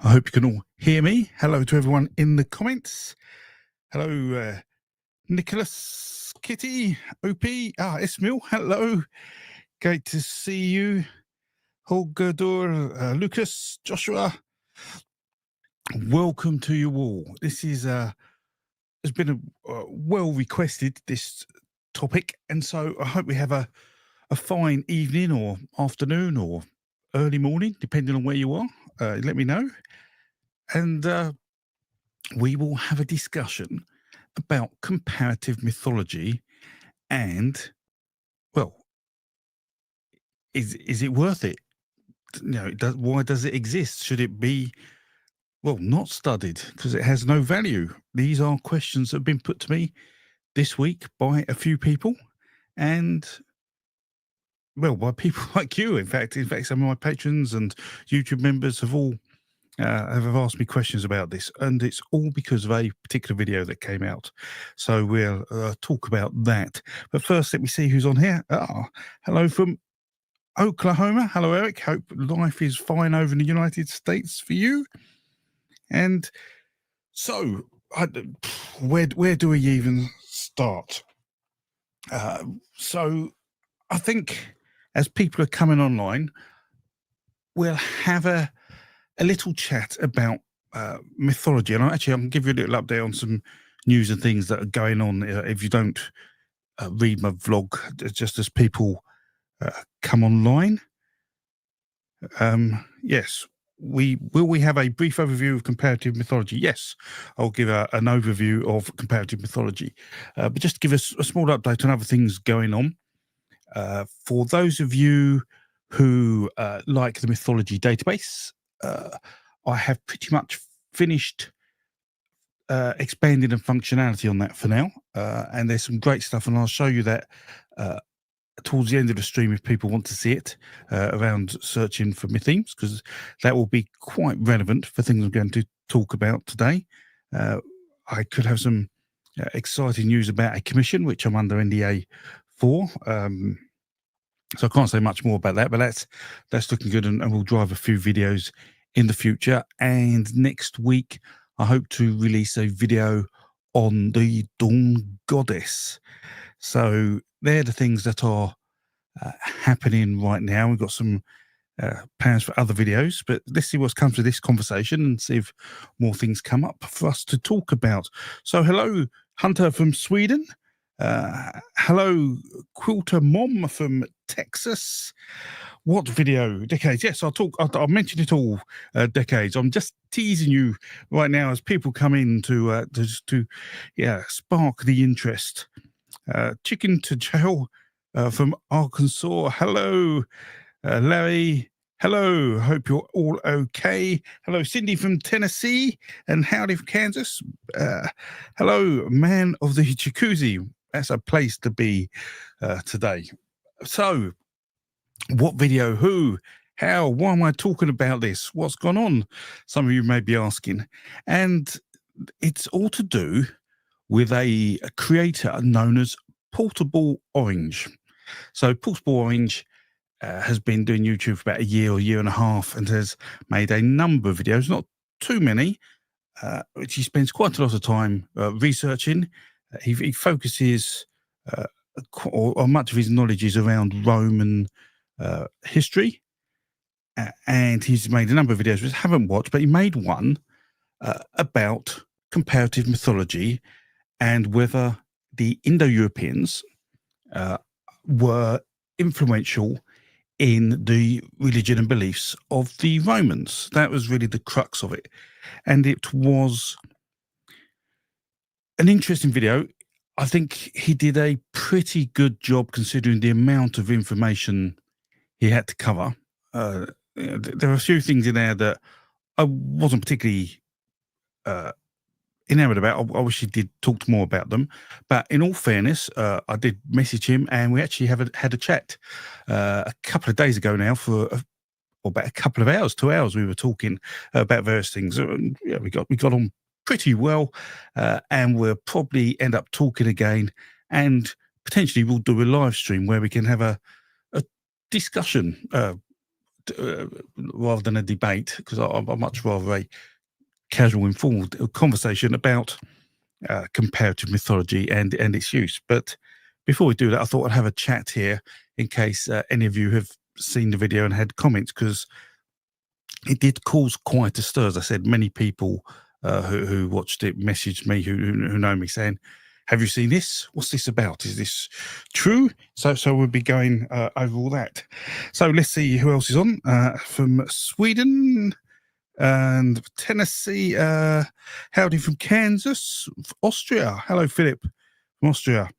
I hope you can all hear me. Hello to everyone in the comments. Hello, Nicholas, Kitty, OP, Ismail, hello. Great to see you. Holgador, Lucas, Joshua. Welcome to you all. This is has been a well requested, this topic, and so I hope we have a fine evening or afternoon or early morning, depending on where you are. Let me know. And we will have a discussion about comparative mythology and, well, is it worth it? Why does it exist? Should it be, well, not studied because it has no value? These are questions that have been put to me this week by a few people, and, well, by people like you. In fact, some of my patrons and YouTube members have all have asked me questions about this, and it's all because of a particular video that came out. So we'll talk about that. But first, let me see who's on here. Hello from Oklahoma. Hello, Eric. Hope life is fine over in the United States for you. And so, where do we even start? So I think as people are coming online, we'll have a little chat about mythology, and I can give you a little update on some news and things that are going on. If you don't read my vlog, just as people come online. Yes, we have a brief overview of comparative mythology. Yes, I'll give an overview of comparative mythology, but just to give us a small update on other things going on. For those of you who like the mythology database, I have pretty much finished expanding the functionality on that for now, and there's some great stuff, and I'll show you that towards the end of the stream if people want to see it, around searching for mythemes, because that will be quite relevant for things I'm going to talk about today. I could have some exciting news about a commission which I'm under NDA for. So I can't say much more about that, but that's looking good, and we'll drive a few videos in the future. And next week, I hope to release a video on the Dawn Goddess. So they're the things that are happening right now. We've got some plans for other videos, but let's see what comes to this conversation and see if more things come up for us to talk about. So hello, Hunter from Sweden. Hello, Quilter Mom from Texas. What video? Decades. Yes, I'll mention it all. Decades. I'm just teasing you right now as people come in to spark the interest. Chicken to Jail from Arkansas. Hello, Larry. Hello, hope you're all okay. Hello, Cindy from Tennessee, and howdy from Kansas. Hello, man of the jacuzzi. That's a place to be today. So, what video? Who? How? Why am I talking about this? What's gone on? Some of you may be asking. And it's all to do with a creator known as Portable Orange. So, Portable Orange has been doing YouTube for about a year and a half, and has made a number of videos, not too many, which he spends quite a lot of time researching. He focuses, or much of his knowledge is around Roman history, and he's made a number of videos which I haven't watched, but he made one about comparative mythology and whether the Indo-Europeans were influential in the religion and beliefs of the Romans. That was really the crux of it, and it was an interesting video. I think he did a pretty good job considering the amount of information he had to cover. There are a few things in there that I wasn't particularly enamored about. I wish he did talk more about them. But in all fairness, I did message him, and we actually had a chat a couple of days ago now for about a couple of hours, 2 hours. We were talking about various things. We got on pretty well, and we'll probably end up talking again, and potentially we'll do a live stream where we can have a discussion, rather than a debate, because I'm much rather a casual, informal conversation about comparative mythology and its use. But before we do that, I thought I'd have a chat here in case any of you have seen the video and had comments, because it did cause quite a stir. As I said, many people who watched it messaged me, who know me, saying, "Have you seen this? What's this about? Is this true?" So we'll be going over all that. So let's see who else is on from Sweden and Tennessee. Howdy from Kansas, Austria. Hello, Philip from Austria.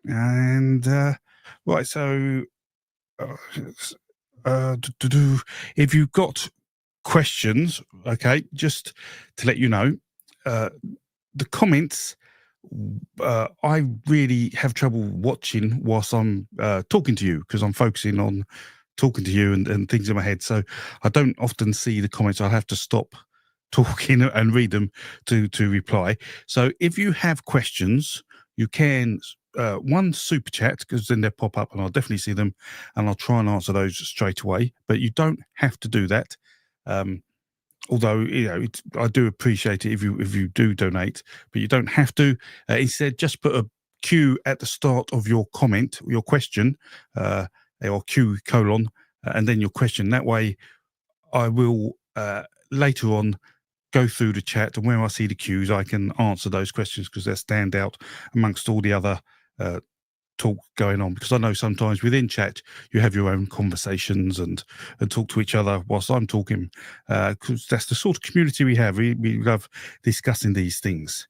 And right, so if you've got questions, okay, just to let you know, the comments, I really have trouble watching whilst I'm talking to you, because I'm focusing on talking to you and things in my head. So I don't often see the comments. I have to stop talking and read them to reply. So if you have questions, you can one super chat, because then they'll pop up and I'll definitely see them and I'll try and answer those straight away. But you don't have to do that. Although, you know, I do appreciate it if you do donate, but you don't have to. Instead, just put a Q at the start of your comment, your question, or Q colon, and then your question. That way, I will later on go through the chat, and where I see the Qs, I can answer those questions, because they stand out amongst all the other talk going on. Because I know sometimes within chat you have your own conversations and talk to each other whilst I'm talking, because that's the sort of community we have. We love discussing these things.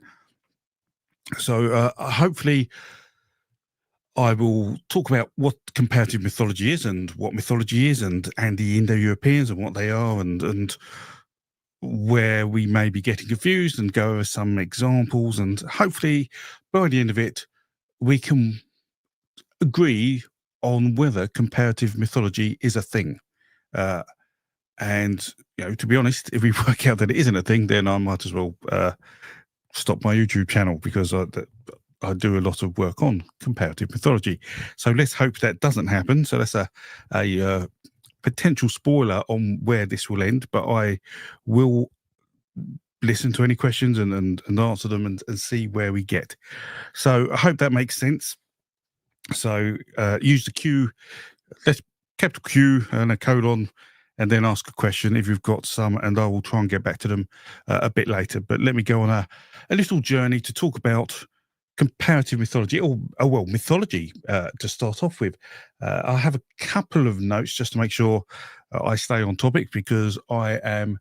So hopefully I will talk about what comparative mythology is and what mythology is, and the Indo-Europeans and what they are, and where we may be getting confused, and go over some examples, and hopefully by the end of it we can agree on whether comparative mythology is a thing. And, you know, to be honest, if we work out that it isn't a thing, then I might as well stop my YouTube channel, because I do a lot of work on comparative mythology. So let's hope that doesn't happen. So that's a potential spoiler on where this will end, but I will listen to any questions and answer them and see where we get. So I hope that makes sense. So use the Q, let's capital Q and a colon, and then ask a question if you've got some, and I will try and get back to them a bit later. But let me go on a little journey to talk about comparative mythology, or well, mythology to start off with. I have a couple of notes just to make sure I stay on topic, because I am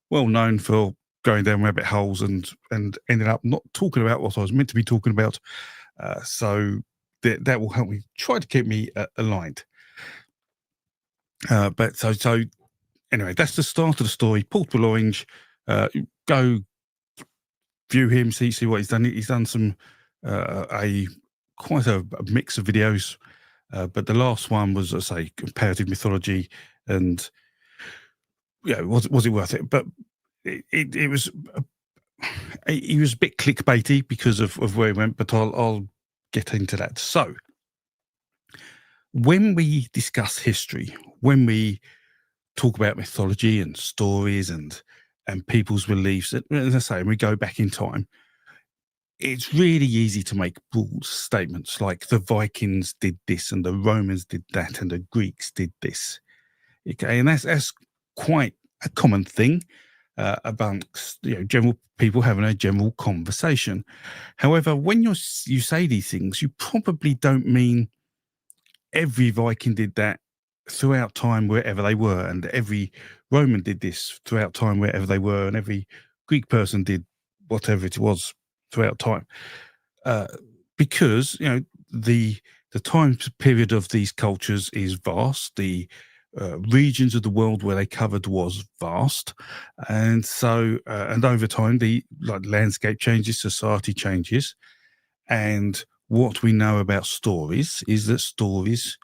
well known for going down rabbit holes and ended up not talking about what I was meant to be talking about. So that will help me, try to keep me aligned. But so anyway, that's the start of the story. Portable Orange, go view him, see what he's done. He's done some quite a mix of videos, but the last one was, I say, comparative mythology, and yeah, was it worth it? But it was. He was a bit clickbaity because of where he went, but I'll get into that. So when we discuss history, when we talk about mythology and stories and people's beliefs, as I say, and we go back in time, it's really easy to make broad statements like the Vikings did this and the Romans did that and the Greeks did this. Okay, and that's quite a common thing amongst, you know, general people having a general conversation. However, when you say these things, you probably don't mean every Viking did that throughout time wherever they were, and every Roman did this throughout time wherever they were, and every Greek person did whatever it was throughout time. Because, you know, the time period of these cultures is vast. The regions of the world where they covered was vast, and so and over time the landscape changes, society changes, and what we know about stories is that stories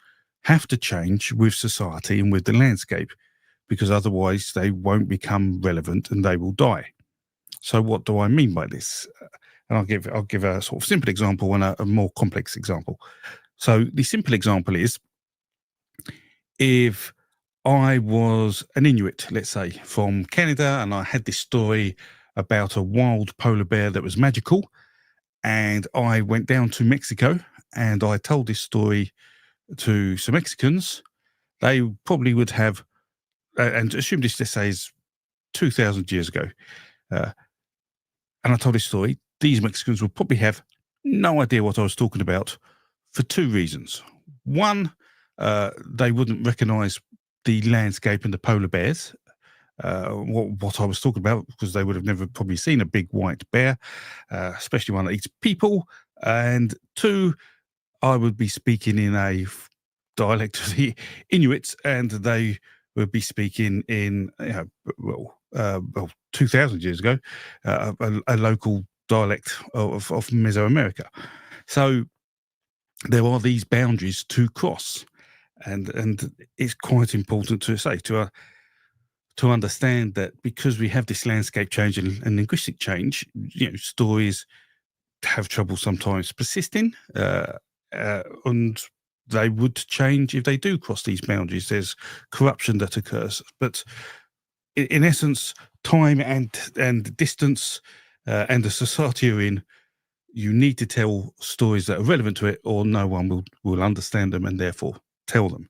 have to change with society and with the landscape, because otherwise they won't become relevant and they will die. So what do I mean by this? And I'll give a sort of simple example and a more complex example. So the simple example is, if I was an Inuit, let's say, from Canada, and I had this story about a wild polar bear that was magical. And I went down to Mexico and I told this story to some Mexicans. They probably would have, and assume this, let's say, is 2,000 years ago. Uh, and I told this story. These Mexicans would probably have no idea what I was talking about for two reasons. One, they wouldn't recognize the landscape and the polar bears, what I was talking about, because they would have never probably seen a big white bear, especially one that eats people. And two, I would be speaking in a dialect of the Inuits, and they would be speaking in, 2,000 years ago, a local dialect of Mesoamerica. So there are these boundaries to cross, and it's quite important to say to understand that because we have this landscape change and linguistic change, stories have trouble sometimes persisting, and they would change if they do cross these boundaries. There's corruption that occurs, but in essence, time and distance and the society you're in, you need to tell stories that are relevant to it, or no one will understand them and therefore tell them.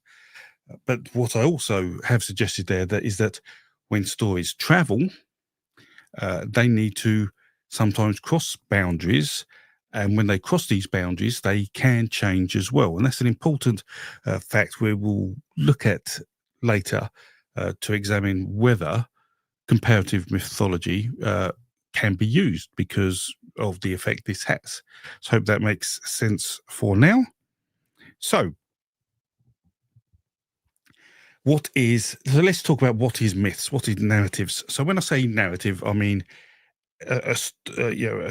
But what I also have suggested there that when stories travel, they need to sometimes cross boundaries. And when they cross these boundaries, they can change as well. And that's an important fact we will look at later to examine whether comparative mythology can be used because of the effect this has. So I hope that makes sense for now. So let's talk about what is myths, what is narratives. So when I say narrative, I mean a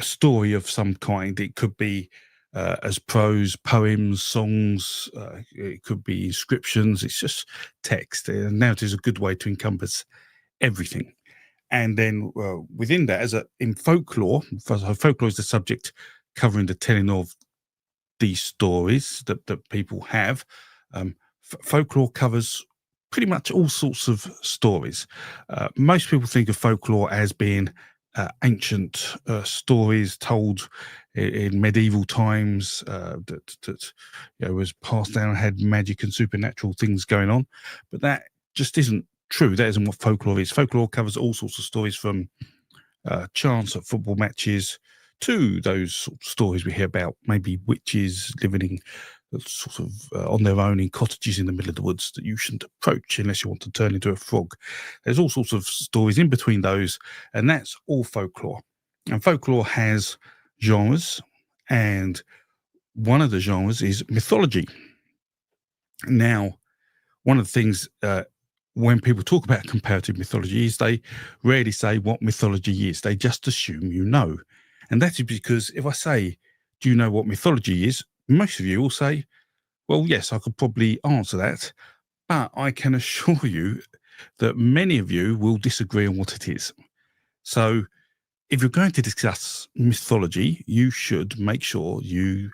story of some kind. It could be as prose, poems, songs. It could be inscriptions. It's just text. Narrative is a good way to encompass everything. And then within that, in folklore, folklore is the subject covering the telling of these stories that people have. Folklore covers pretty much all sorts of stories. Most people think of folklore as being ancient stories told in medieval times that was passed down, had magic and supernatural things going on, but that just isn't true. That isn't what folklore is. Folklore covers all sorts of stories, from chants at football matches to those sort of stories we hear about maybe witches living in sort of on their own in cottages in the middle of the woods that you shouldn't approach unless you want to turn into a frog. There's all sorts of stories in between those, and that's all folklore. And folklore has genres, and one of the genres is mythology. Now, one of the things when people talk about comparative mythology is they rarely say what mythology is. They just assume you know. And that is because if I say, do you know what mythology is? Most of you will say, well, yes, I could probably answer that. But I can assure you that many of you will disagree on what it is. So if you're going to discuss mythology, you should make sure you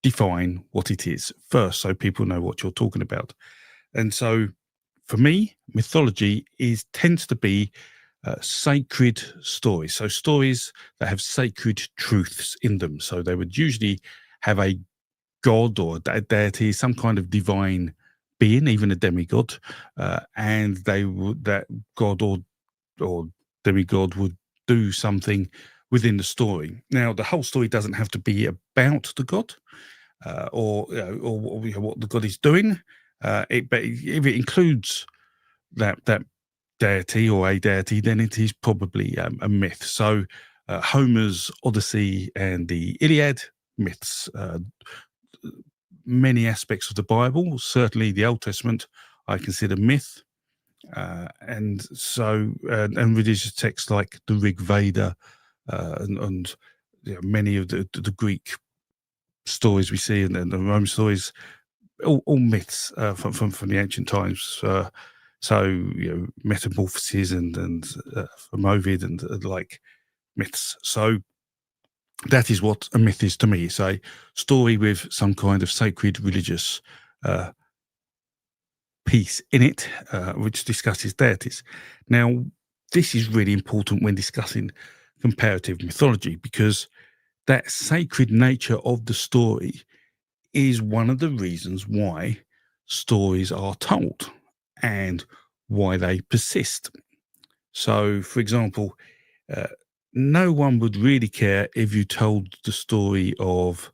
define what it is first so people know what you're talking about. And so for me, mythology tends to be sacred stories. So stories that have sacred truths in them. So they would usually have a god or a deity, some kind of divine being, even a demigod, and that god or demigod would do something within the story. Now, the whole story doesn't have to be about the god or what the god is doing. But if it includes that deity or a deity, then it is probably a myth. So Homer's Odyssey and the Iliad, myths. Many aspects of the Bible, certainly the Old Testament, I consider myth. And religious texts like the Rig Veda and many of the Greek stories we see and the Roman stories, all myths from the ancient times. So metamorphoses and from Ovid and like myths. So that is what a myth is to me. It's a story with some kind of sacred religious piece in it, which discusses deities. Now, this is really important when discussing comparative mythology because that sacred nature of the story is one of the reasons why stories are told and why they persist. So, for example, uh, no one would really care if you told the story of,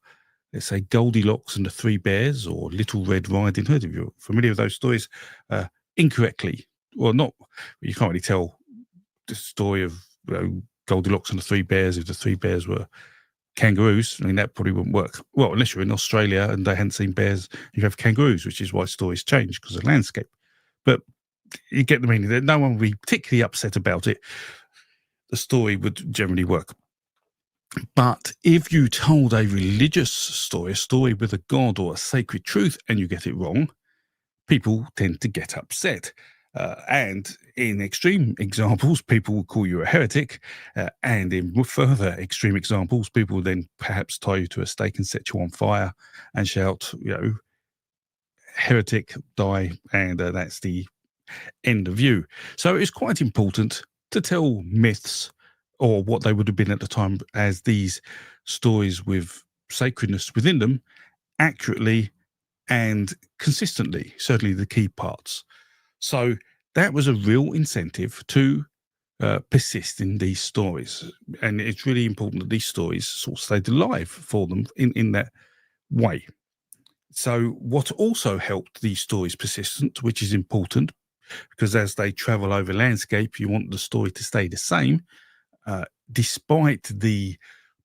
let's say, Goldilocks and the Three Bears or Little Red Riding Hood, if you're familiar with those stories, uh, incorrectly. Well, not, you can't really tell the story of Goldilocks and the Three Bears if the Three Bears were kangaroos. I mean, that probably wouldn't work. Well, unless you're in Australia and they hadn't seen bears, you have kangaroos, which is why stories change because of landscape. But you get the meaning that no one would be particularly upset about it. The story would generally work. But if you told a religious story, a story with a god or a sacred truth, and you get it wrong, people tend to get upset. And in extreme examples, people will call you a heretic. And in further extreme examples, people will then perhaps tie you to a stake and set you on fire and shout, heretic, die. And that's the end of you. So it's quite important to tell myths, or what they would have been at the time as these stories with sacredness within them, accurately and consistently, certainly the key parts. So that was a real incentive to persist in these stories. And it's really important that these stories sort of stayed alive for them in that way. So what also helped these stories persistent, which is important, because as they travel over landscape, you want the story to stay the same, despite the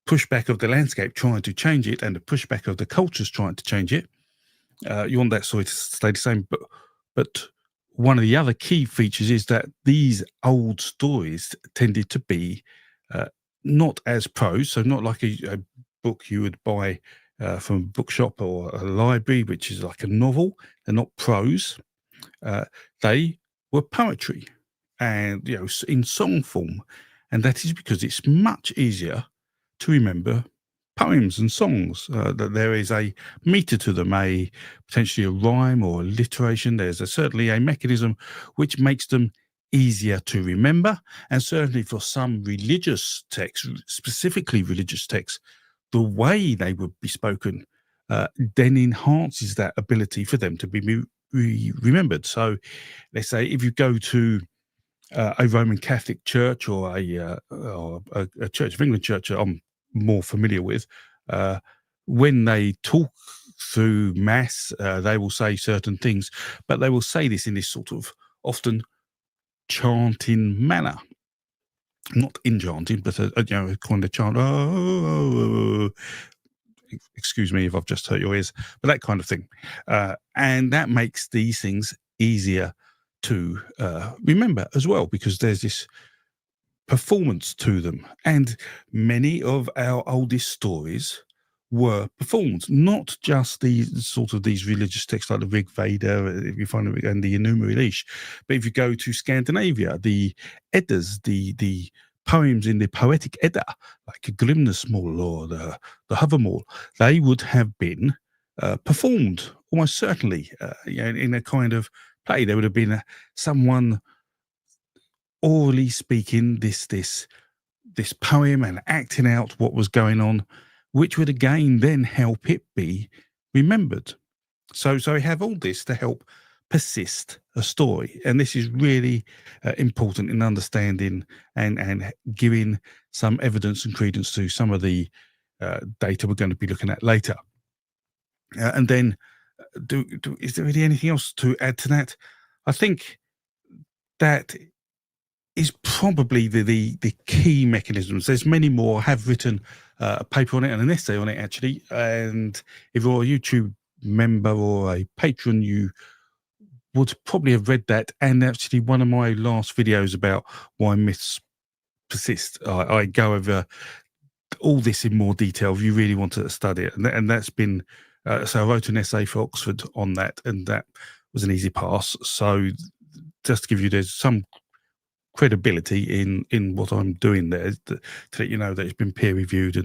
pushback of the landscape trying to change it and the pushback of the cultures trying to change it. You want that story to stay the same. But one of the other key features is that these old stories tended to be not as prose, so not like a book you would buy from a bookshop or a library, which is like a novel. They're not prose. They were poetry, and in song form, and that is because it's much easier to remember poems and songs. That there is a meter to them, a potentially a rhyme or alliteration. There's certainly a mechanism which makes them easier to remember, and certainly for some religious texts, specifically religious texts, the way they would be spoken then enhances that ability for them to be remembered. So, let's say if you go to a Roman Catholic church or a Church of England church that I'm more familiar with, uh, when they talk through mass, they will say certain things, but they will say this in this sort of often chanting manner. Not enchanting, but a kind of chant. Oh, excuse me if I've just hurt your ears, but that kind of thing. And that makes these things easier to remember as well, because there's this performance to them. And many of our oldest stories were performed, not just these religious texts like the Rig Veda, if you find it, and the Enuma Elish, but if you go to Scandinavia, the Eddas, the poems in the Poetic Edda, like Grimnismal or the Havamal, they would have been performed almost certainly in a kind of play. There would have been someone orally speaking this poem and acting out what was going on, which would again then help it be remembered. So we have all this to help persist a story, and this is really important in understanding and giving some evidence and credence to some of the data we're going to be looking at later. And then, is there really anything else to add to that? I think that is probably the key mechanisms. There's many more. I have written a paper on it and an essay on it, actually. And if you're a YouTube member or a patron, you would probably have read that. And actually, one of my last videos about why myths persist, I go over all this in more detail if you really want to study it. And that's been, so I wrote an essay for Oxford on that, and that was an easy pass. So just to give you, there's some credibility in what I'm doing there to let you know that it's been peer reviewed,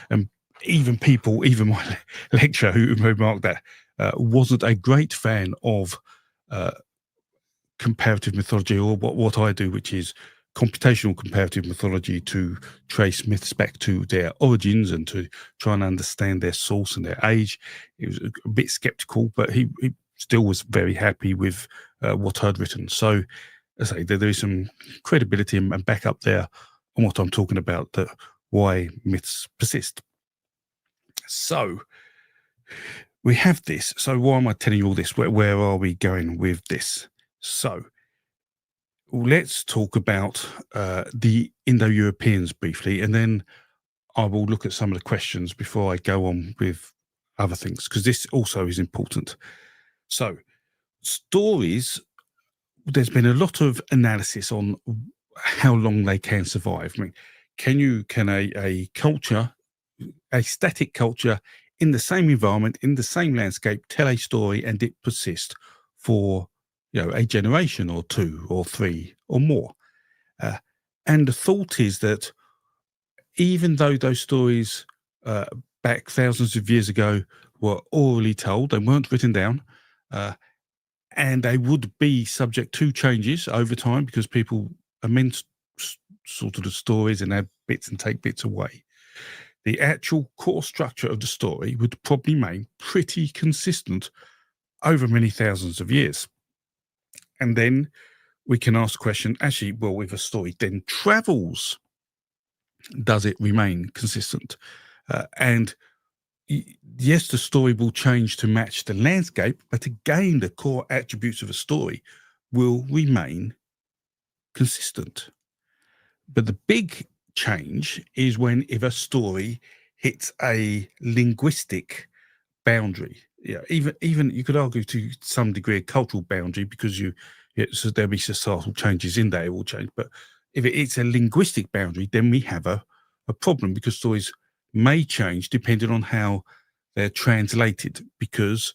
and even my lecturer who remarked that wasn't a great fan of uh, comparative mythology, or what I do, which is computational comparative mythology, to trace myths back to their origins and to try and understand their source and their age. He was a bit skeptical, but he still was very happy with what I'd written. So, as I say, there is some credibility and backup there on what I'm talking about, that why myths persist. So, we have this. So, why am I telling you all this? Where are we going with this? So, let's talk about the Indo-Europeans briefly, and then I will look at some of the questions before I go on with other things, because this also is important. So, stories, there's been a lot of analysis on how long they can survive. I mean, can a culture, a static culture in the same environment, in the same landscape, tell a story and it persist for, a generation or two or three or more? Uh, and the thought is that even though those stories uh, back thousands of years ago were orally told, they weren't written down, uh, and they would be subject to changes over time because people amend sort of the stories and add bits and take bits away. The actual core structure of the story would probably remain pretty consistent over many thousands of years. And then we can ask the question, actually, well, if a story then travels, does it remain consistent? And yes, the story will change to match the landscape, but again, the core attributes of a story will remain consistent. But the big change is if a story hits a linguistic boundary. Yeah, even you could argue to some degree a cultural boundary, because so there'll be societal changes in there, it will change. But if it's a linguistic boundary, then we have a problem, because stories may change depending on how they're translated, because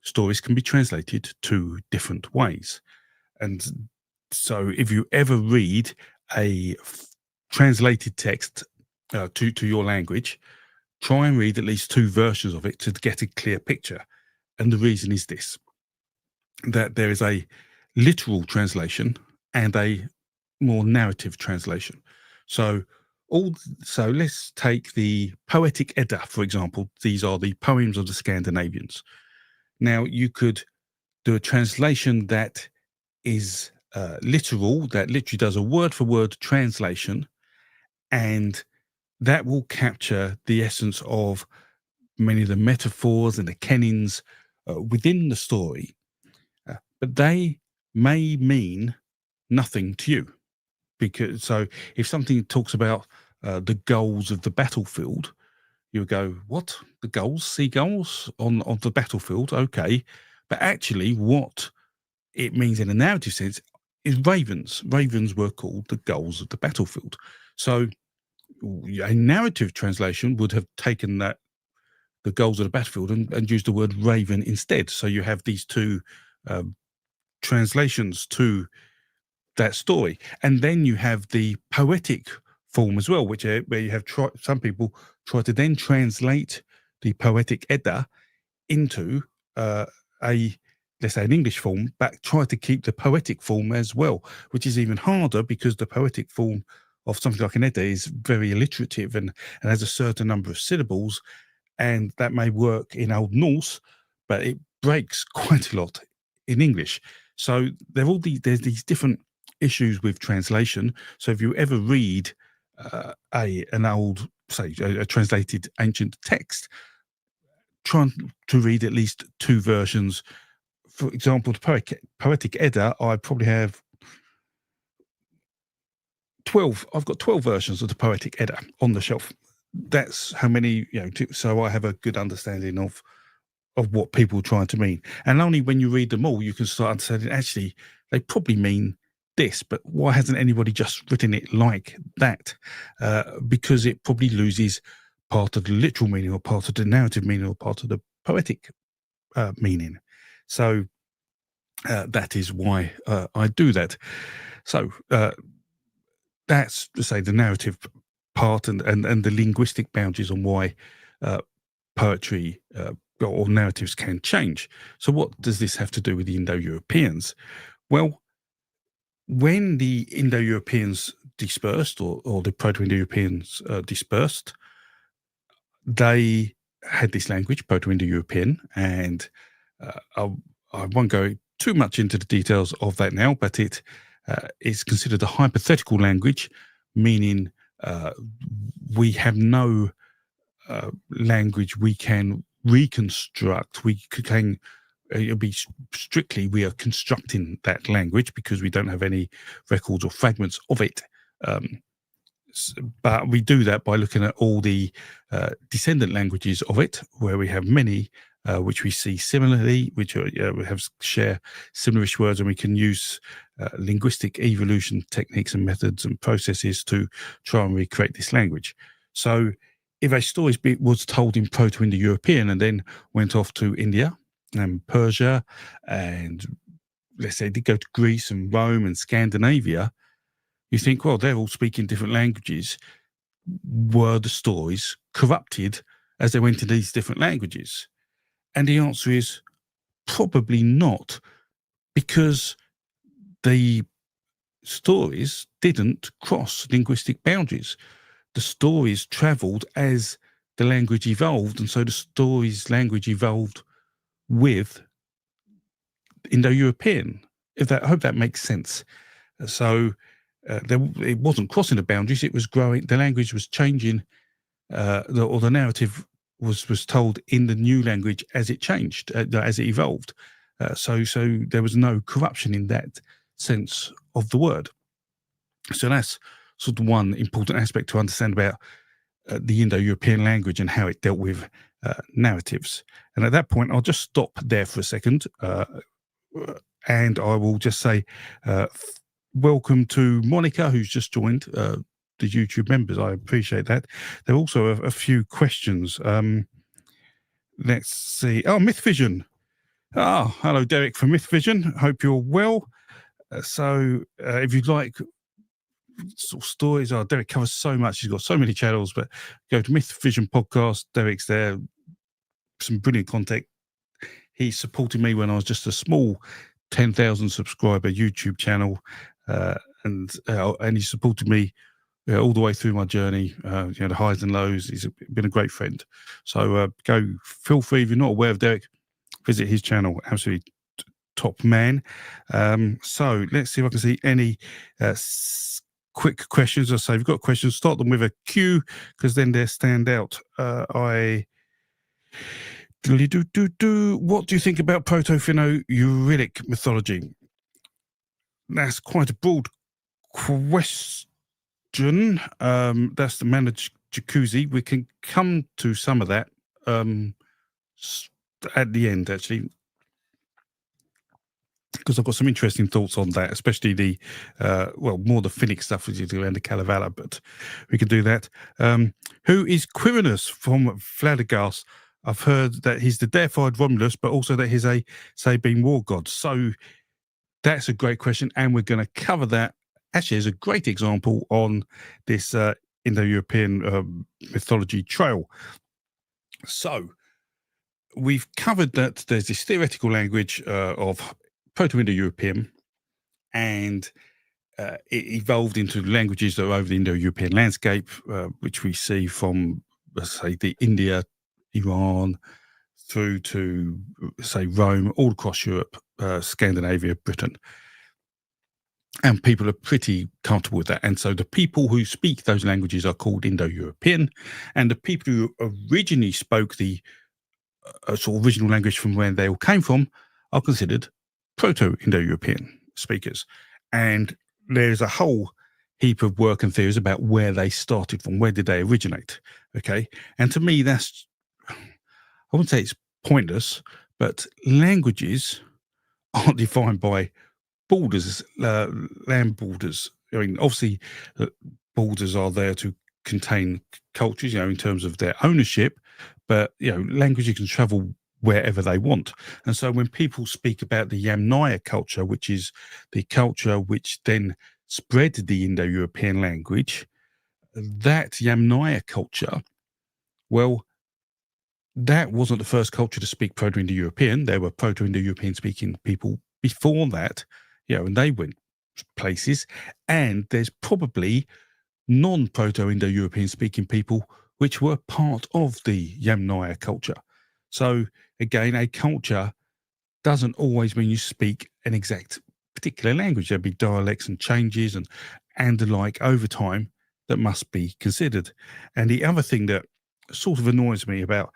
stories can be translated two different ways. And so if you ever read a translated text to your language, try and read at least two versions of it to get a clear picture. And the reason is this, that there is a literal translation and a more narrative translation. So let's take the Poetic Edda, for example. These are the poems of the Scandinavians. Now, you could do a translation that is literal, that literally does a word-for-word translation, and that will capture the essence of many of the metaphors and the kennings within the story, but they may mean nothing to you. So if something talks about the goals of the battlefield, you go, what? The goals? Seagulls on the battlefield? Okay. But actually what it means in a narrative sense is ravens. Ravens were called the goals of the battlefield. So a narrative translation would have taken the goals of the battlefield and used the word raven instead. So you have these two translations to that story. And then you have the poetic form as well, where you have some people try to then translate the Poetic Edda into let's say an English form, but try to keep the poetic form as well, which is even harder, because the poetic form of something like an Edda is very alliterative and has a certain number of syllables, and that may work in Old Norse, but it breaks quite a lot in English. So there's these different issues with translation. So if you ever read an old, say, a translated ancient text, try to read at least two versions. For example, the Poetic Edda, I probably have 12. I've got 12 versions of the Poetic Edda on the shelf. That's how many, so I have a good understanding of what people are trying to mean. And only when you read them all, you can start understanding, actually, they probably mean this, but why hasn't anybody just written it like that? Because it probably loses part of the literal meaning, or part of the narrative meaning, or part of the poetic meaning. So that is why I do that. So that's, to say, the narrative part and the linguistic boundaries on why poetry or narratives can change. So what does this have to do with the Indo-Europeans? Well, when the Indo-Europeans dispersed, or the Proto-Indo-Europeans dispersed, they had this language, Proto-Indo-European, and I won't go too much into the details of that now, but it is considered a hypothetical language, meaning we have no language we can reconstruct. We can it'll be strictly we are constructing that language because we don't have any records or fragments of it. Um, but we do that by looking at all the descendant languages of it, where we have many which we see similarly, which are, we have share similarish words, and we can use linguistic evolution techniques and methods and processes to try and recreate this language. So if a story was told in Proto-Indo-European and then went off to India and Persia, and let's say did go to Greece and Rome and Scandinavia, you think, well, they're all speaking different languages. Were the stories corrupted as they went into these different languages? And the answer is probably not, because the stories didn't cross linguistic boundaries. The stories travelled as the language evolved, and so the story's language evolved with Indo-European. I hope that makes sense. So it wasn't crossing the boundaries; it was growing. The language was changing, or the narrative was told in the new language as it changed, as it evolved. So there was no corruption in that sense of the word. So that's sort of one important aspect to understand about the Indo-European language and how it dealt with narratives. And at that point, I'll just stop there for a second, and I will just say welcome to Monica, who's just joined the YouTube members. I appreciate that. There are also a few questions. Let's see. Oh, Myth Vision. Oh, hello, Derek from Myth Vision. Hope you're well. So if you'd like sort of stories, Derek covers so much. He's got so many channels, but go to Myth Vision Podcast. Derek's there. Some brilliant content. He supported me when I was just a small 10,000 subscriber YouTube channel, and he supported me all the way through my journey, the highs and lows. He's been a great friend. So feel free, if you're not aware of Derek, visit his channel. Absolutely top man. So let's see if I can see any quick questions. I say, if you've got questions, start them with a Q, because then they stand out. What do you think about Proto-Finno-Ugric mythology? That's quite a broad question. That's the managed jacuzzi. We can come to some of that at the end, actually, because I've got some interesting thoughts on that, especially the more the Finnic stuff which is around the Kalevala, but we can do that. Who is Quirinus from Fladagas? I've heard that he's the deified Romulus, but also that he's a Sabine war god. So that's a great question, and we're going to cover that. Actually, as a great example on this Indo-European mythology trail. So we've covered that there's this theoretical language of Proto-Indo-European, and it evolved into languages that are over the Indo-European landscape, which we see from, let's say, the India, Iran, through to, say, Rome, all across Europe, Scandinavia, Britain. And people are pretty comfortable with that. And so the people who speak those languages are called Indo-European, and the people who originally spoke the sort of original language from where they all came from are considered Proto-Indo-European speakers. And there's a whole heap of work and theories about where they started from, where did they originate, okay? And to me, that's, I wouldn't say it's pointless, but languages aren't defined by borders, land borders. I mean, obviously, borders are there to contain cultures, in terms of their ownership, but, languages can travel wherever they want. And so when people speak about the Yamnaya culture, which is the culture which then spread the Indo-European language, that Yamnaya culture, well, that wasn't the first culture to speak Proto-Indo-European. There were Proto-Indo-European speaking people before that, and they went places. And there's probably non-Proto-Indo-European speaking people which were part of the Yamnaya culture. So again, a culture doesn't always mean you speak an exact particular language. There'll be dialects and changes and the like over time that must be considered. And the other thing that sort of annoys me about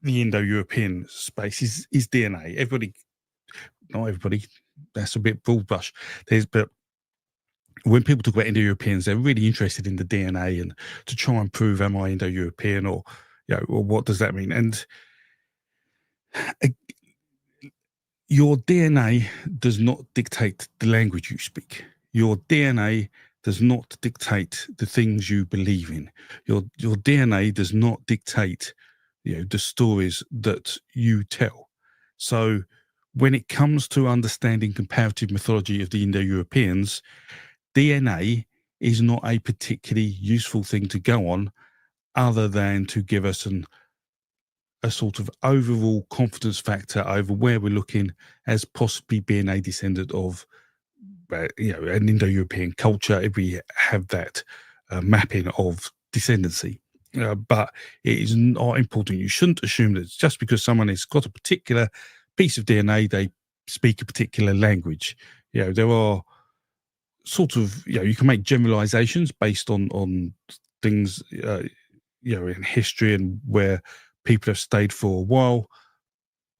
the Indo-European space is DNA. Not everybody, that's a bit broad brush. But when people talk about Indo-Europeans, they're really interested in the DNA and to try and prove, am I Indo-European, or or what does that mean? And uh, your DNA does not dictate the language you speak. Your DNA does not dictate the things you believe in. Your DNA does not dictate, the stories that you tell. So when it comes to understanding comparative mythology of the Indo-Europeans, DNA is not a particularly useful thing to go on, other than to give us a sort of overall confidence factor over where we're looking as possibly being a descendant of, an Indo-European culture, if we have that mapping of descendancy. But it is not important. You shouldn't assume that just because someone has got a particular piece of DNA, they speak a particular language. There are sort of, you can make generalizations based on things, in history and where people have stayed for a while,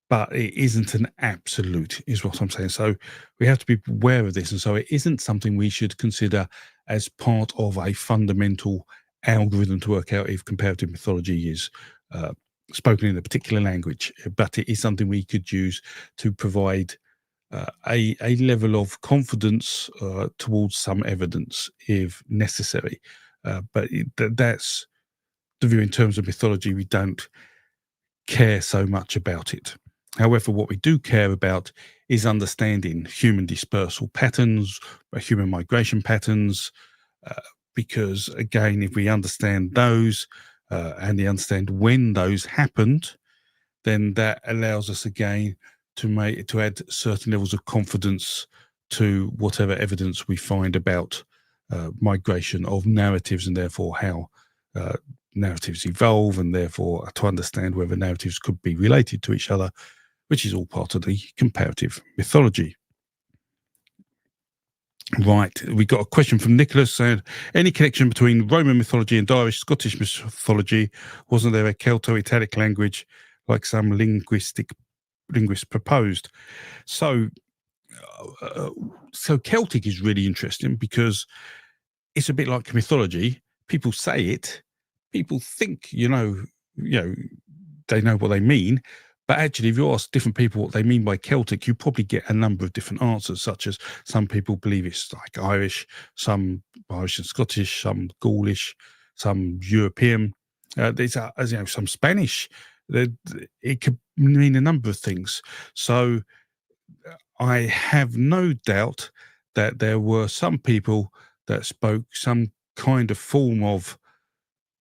but it isn't an absolute, is what I'm saying. So we have to be aware of this. And so it isn't something we should consider as part of a fundamental algorithm to work out if comparative mythology is uh, spoken in a particular language, but it is something we could use to provide a level of confidence towards some evidence if necessary. That's the view in terms of mythology. We don't care so much about it. However, what we do care about is understanding human dispersal patterns, human migration patterns, uh, because again, if we understand those and we understand when those happened, then that allows us again to add certain levels of confidence to whatever evidence we find about migration of narratives, and therefore how uh, narratives evolve, and therefore to understand whether narratives could be related to each other, which is all part of the comparative mythology. Right, we got a question from Nicholas saying, any connection between Roman mythology and Irish Scottish mythology? Wasn't there a Celto-Italic language like some linguists proposed? So, so Celtic is really interesting because it's a bit like mythology. People say it, people think they know what they mean, but actually, if you ask different people what they mean by Celtic, you probably get a number of different answers. Such as some people believe it's like Irish, some Irish and Scottish, some Gaulish, some European. There's some Spanish. It could mean a number of things. So I have no doubt that there were some people that spoke some kind of form of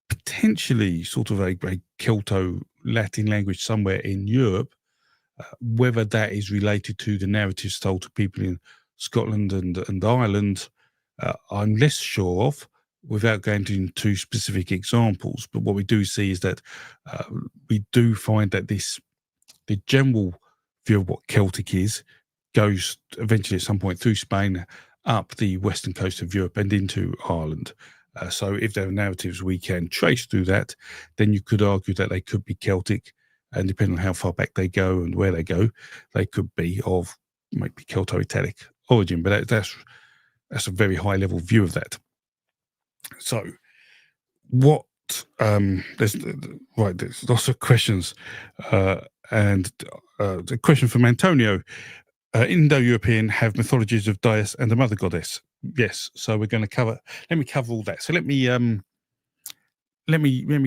potentially sort of a Celto Latin language somewhere in Europe. Whether that is related to the narratives told to people in Scotland and Ireland, I'm less sure of, without going into specific examples. But what we do see is that we do find that the general view of what Celtic is goes eventually at some point through Spain, up the western coast of Europe and into Ireland. So if there are narratives we can trace through that, then you could argue that they could be Celtic, and depending on how far back they go and where they go, they could be of maybe Celto-Italic origin. But that's a very high level view of that. So what there's lots of questions, and the question from Antonio. Indo-European have mythologies of Dais and a mother goddess. Yes, so we're going to cover. Let me cover all that. So let me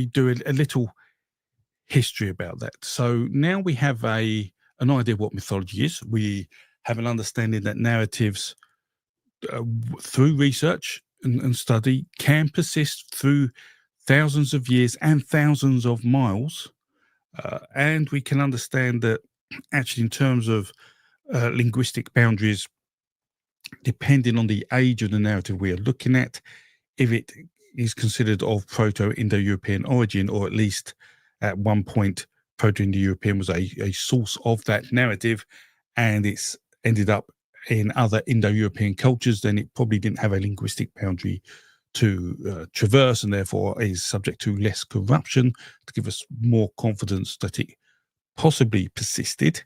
do a little history about that. So now we have an idea of what mythology is. We have an understanding that narratives, through research and study, can persist through thousands of years and thousands of miles. And we can understand that actually in terms of linguistic boundaries, depending on the age of the narrative we are looking at, if it is considered of Proto-Indo-European origin, or at least at one point Proto-Indo-European was a source of that narrative, and it's ended up in other Indo-European cultures, then it probably didn't have a linguistic boundary to traverse, and therefore is subject to less corruption, to give us more confidence that it possibly persisted.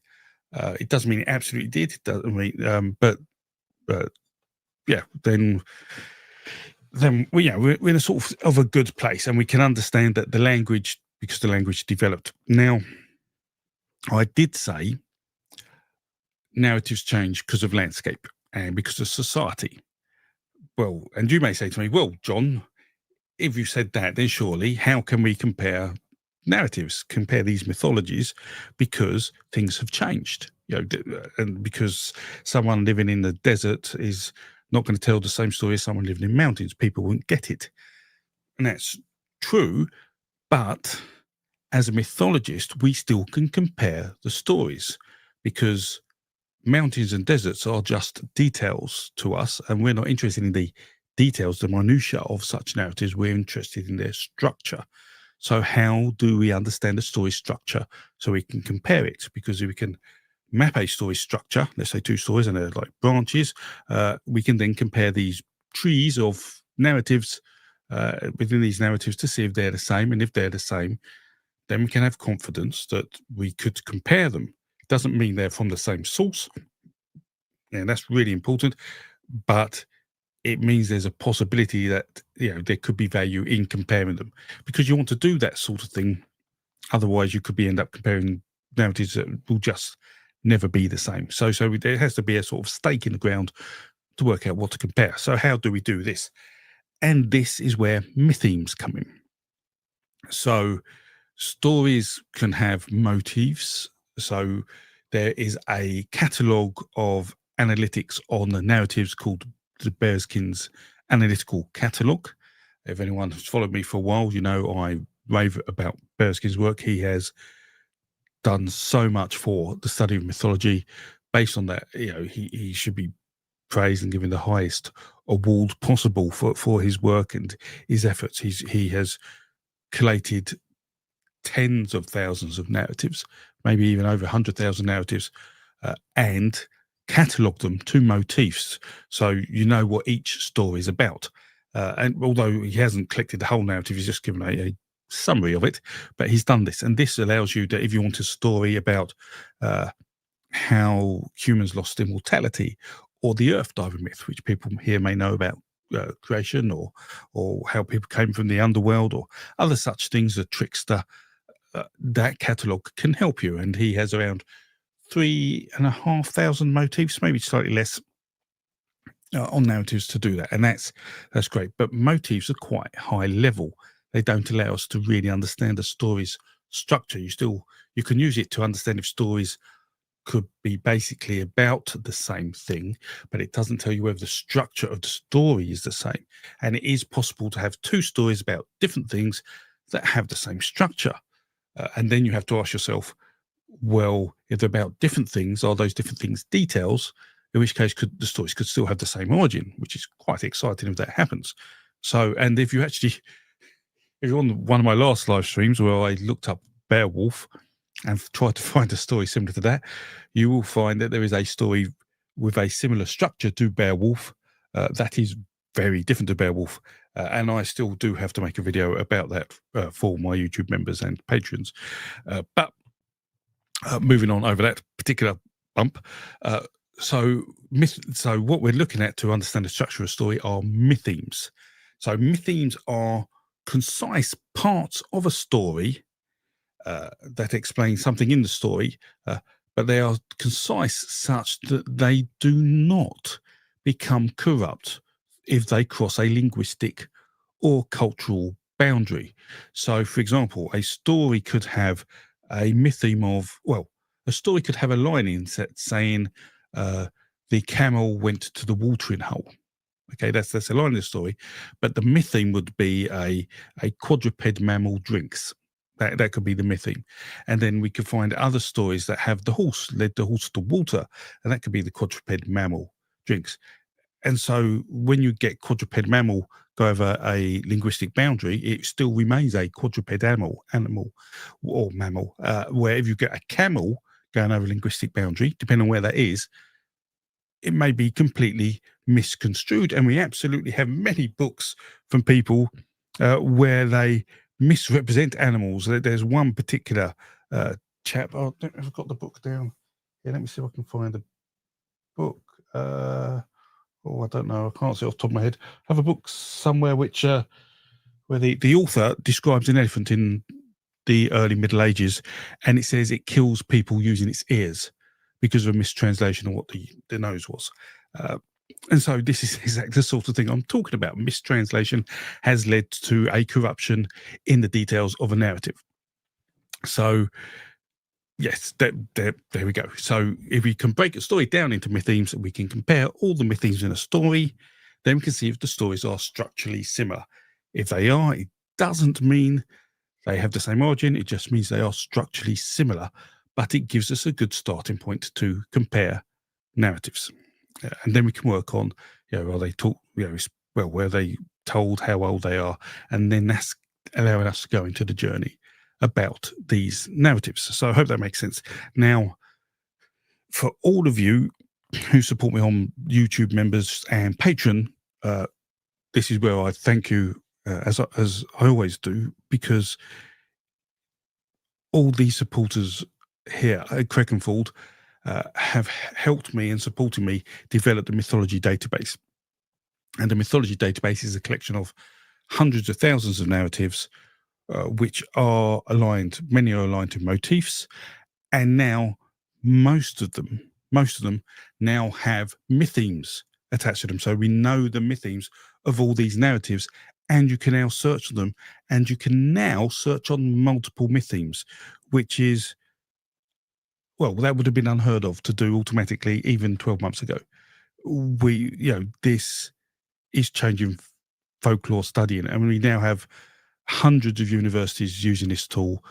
It doesn't mean it absolutely did. It doesn't mean, but yeah, then we're in a sort of a good place, and we can understand that the language, because the language developed. Now, I did say narratives change because of landscape and because of society. Well, and you may say to me, well, John, if you said that, then surely how can we compare narratives, compare these mythologies, because things have changed, and because someone living in the desert is not going to tell the same story as someone living in mountains. People won't get it. And that's true, but as a mythologist, we still can compare the stories, because mountains and deserts are just details to us, and we're not interested in the details, the minutiae of such narratives. We're interested in their structure. So how do we understand the story structure so we can compare it? Because if we can map a story structure, let's say two stories and they're like branches, we can then compare these trees of narratives within these narratives to see if they're the same. And if they're the same, then we can have confidence that we could compare them. It doesn't mean they're from the same source, and that's really important, but it means there's a possibility that there could be value in comparing them, because you want to do that sort of thing. Otherwise, you could end up comparing narratives that will just never be the same. So there has to be a sort of stake in the ground to work out what to compare. So how do we do this? And this is where mythemes come in. So stories can have motifs. So there is a catalogue of analytics on the narratives called the Bearskins Analytical Catalogue. If anyone has followed me for a while, I rave about Bearskin's work. He has done so much for the study of mythology. Based on that, he should be praised and given the highest award possible for his work and his efforts. He has collated tens of thousands of narratives, maybe even over 100,000 narratives, and catalogue them to motifs, so you know what each story is about. And although he hasn't collected the whole narrative, he's just given a summary of it, but he's done this. And this allows you that if you want a story about how humans lost immortality, or the earth diver myth, which people here may know about, creation, or how people came from the underworld, or other such things, a trickster, that catalogue can help you. And he has around 3,500 motifs, maybe slightly less, on narratives to do that. And that's great. But motifs are quite high level. They don't allow us to really understand the story's structure. You can use it to understand if stories could be basically about the same thing, but it doesn't tell you whether the structure of the story is the same. And it is possible to have two stories about different things that have the same structure. And then you have to ask yourself, well, if they're about different things, are those different things details? In which case, the stories could still have the same origin, which is quite exciting if that happens. So, and if you're on one of my last live streams where I looked up Beowulf and tried to find a story similar to that, you will find that there is a story with a similar structure to Beowulf that is very different to Beowulf. And I still do have to make a video about that for my YouTube members and patrons. But moving on over that particular bump. So what we're looking at to understand the structure of a story are mythemes. So mythemes are concise parts of a story that explain something in the story, but they are concise such that they do not become corrupt if they cross a linguistic or cultural boundary. So, for example, a story could have a mytheme of, a story could have a line in saying, the camel went to the watering hole. Okay, that's a line in the story, but the mytheme would be a quadruped mammal drinks. That could be the myth theme. And then we could find other stories that have the horse led the horse to water, and that could be the quadruped mammal drinks. And so when you get quadruped mammal go over a linguistic boundary, it still remains a quadruped animal or mammal. Where if you get a camel going over a linguistic boundary, depending on where that is, it may be completely misconstrued. And we absolutely have many books from people where they misrepresent animals. There's one particular chap. Oh, I don't know if I've got the book down. Yeah, let me see if I can find the book. I don't know. I can't see off the top of my head. I have a book somewhere which where the author describes an elephant in the early Middle Ages, and it says it kills people using its ears because of a mistranslation of what the nose was. And so this is exactly the sort of thing I'm talking about. Mistranslation has led to a corruption in the details of a narrative. So yes, there we go. So if we can break a story down into myth themes, we can compare all the myth themes in a story, then we can see if the stories are structurally similar. If they are, it doesn't mean they have the same origin. It just means they are structurally similar, but it gives us a good starting point to compare narratives. And then we can work on, are they taught, were they told, how old they are, and then that's allowing us to go into the journey about these narratives. So I hope that makes sense. Now, for all of you who support me on YouTube, members and Patreon, this is where I thank you as I always do, because all these supporters here at Crackenfold have helped me and supported me develop the mythology database. And the mythology database is a collection of hundreds of thousands of narratives, which are aligned. Many are aligned to motifs, and now most of them now have myth themes attached to them. So we know the myth themes of all these narratives, and you can now search them, and you can now search on multiple myth themes, which is, well, that would have been unheard of to do automatically even 12 months ago. This is changing folklore studying. I mean, we now have hundreds of universities using this tool.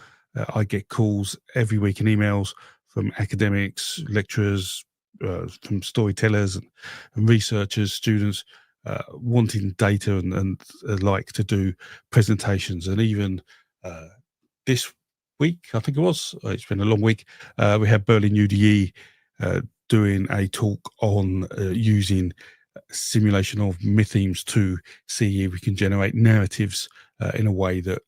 I get calls every week and emails from academics, lecturers, from storytellers and researchers, students wanting data and like to do presentations. And even this week, I think it was, it's been a long week, we had Berlin UDE doing a talk on using simulation of myth themes to see if we can generate narratives in a way that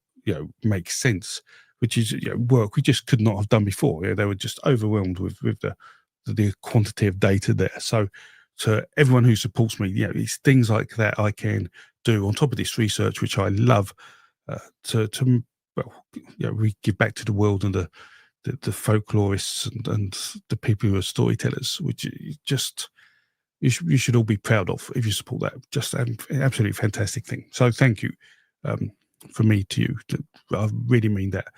makes sense, which is work we just could not have done before. They were just overwhelmed with the quantity of data there. So everyone who supports me, it's things like that I can do on top of this research, which I love, we give back to the world and the folklorists and the people who are storytellers, which just you should all be proud of if you support that. Just an absolutely fantastic thing. So thank you from me to you. I really mean that.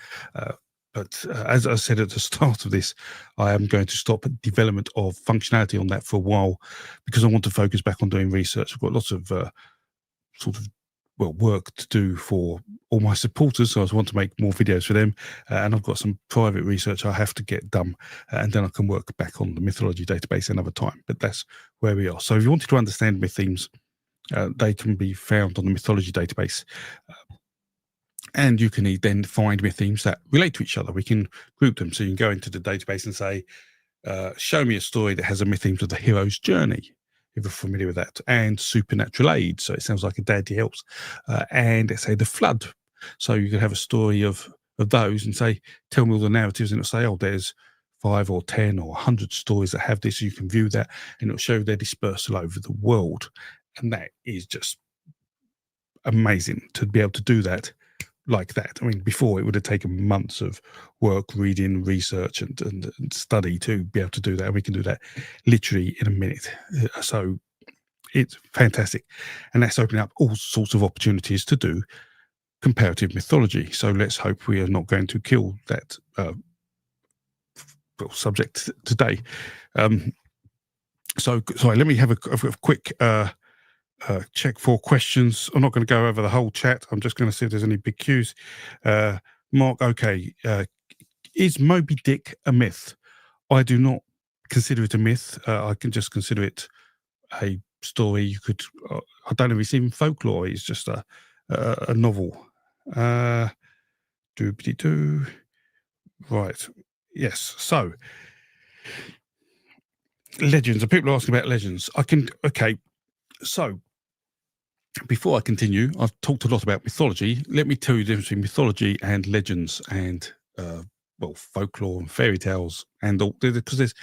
But as I said at the start of this, I am going to stop development of functionality on that for a while because I want to focus back on doing research. I've got lots of work to do for all my supporters, so I want to make more videos for them, and I've got some private research I have to get done, and then I can work back on the mythology database another time. But that's where we are. So if you wanted to understand myth themes, they can be found on the mythology database, and you can then find myth themes that relate to each other. We can group them, so you can go into the database and say, show me a story that has a myth theme to the hero's journey, if you're familiar with that, and supernatural aid. So it sounds like a daddy helps. And let's say the flood. So you could have a story of those and say, tell me all the narratives, and it'll say, oh, there's 5 or 10 or 100 stories that have this. So you can view that, and it'll show they're dispersed all over the world. And that is just amazing to be able to do that like that. I mean, before it would have taken months of work, reading, research, and study to be able to do that. And we can do that literally in a minute. So it's fantastic. And that's opening up all sorts of opportunities to do comparative mythology. So let's hope we are not going to kill that subject today. So let me have a quick check for questions. I'm not going to go over the whole chat. I'm just going to see if there's any big Qs. Mark, okay, is Moby Dick a myth? I do not consider it a myth. I can just consider it a story. You could, I don't know if it's even folklore. It's just a novel. Doobity-doo. Right. Yes. So, legends. And people are asking about legends. Okay. So, before I continue, I've talked a lot about mythology. Let me tell you the difference between mythology and legends and, folklore and fairy tales and all, because there's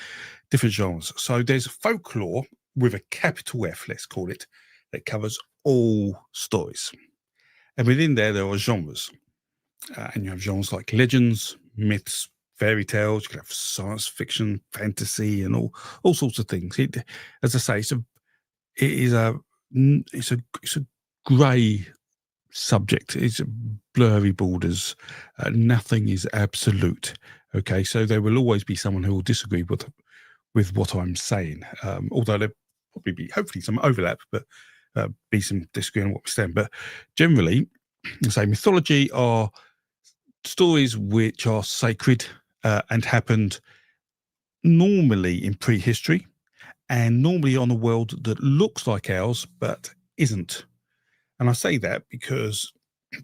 different genres. So there's folklore with a capital F, let's call it, that covers all stories. And within there are genres. And you have genres like legends, myths, fairy tales. You can have science fiction, fantasy, and all sorts of things. As I say, it's a grey subject. It's blurry borders. Nothing is absolute. Okay, so there will always be someone who will disagree with what I'm saying. Although there probably be hopefully some overlap, but be some disagreeing on what we stand. But generally, say mythology are stories which are sacred and happened normally in prehistory, and normally on a world that looks like ours but isn't. And I say that because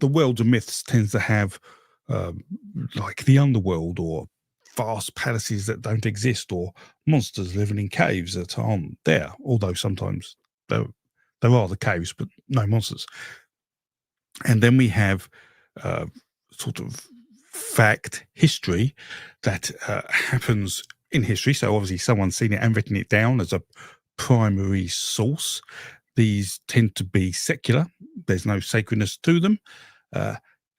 the world of myths tends to have like the underworld or vast palaces that don't exist or monsters living in caves that aren't there, although sometimes there are the caves but no monsters. And then we have sort of fact history that happens in history. So obviously someone's seen it and written it down as a primary source. These tend to be secular. There's no sacredness to them.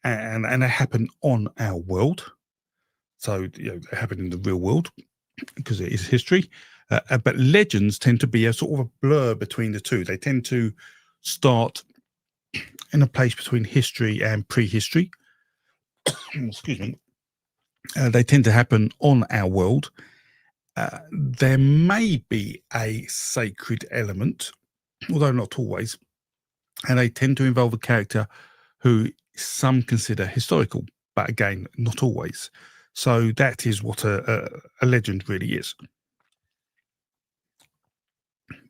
And they happen on our world. So they happen in the real world because it is history. But legends tend to be a sort of a blur between the two. They tend to start in a place between history and prehistory. Excuse me. They tend to happen on our world. There may be a sacred element, although not always, and they tend to involve a character who some consider historical, but again, not always. So that is what a legend really is.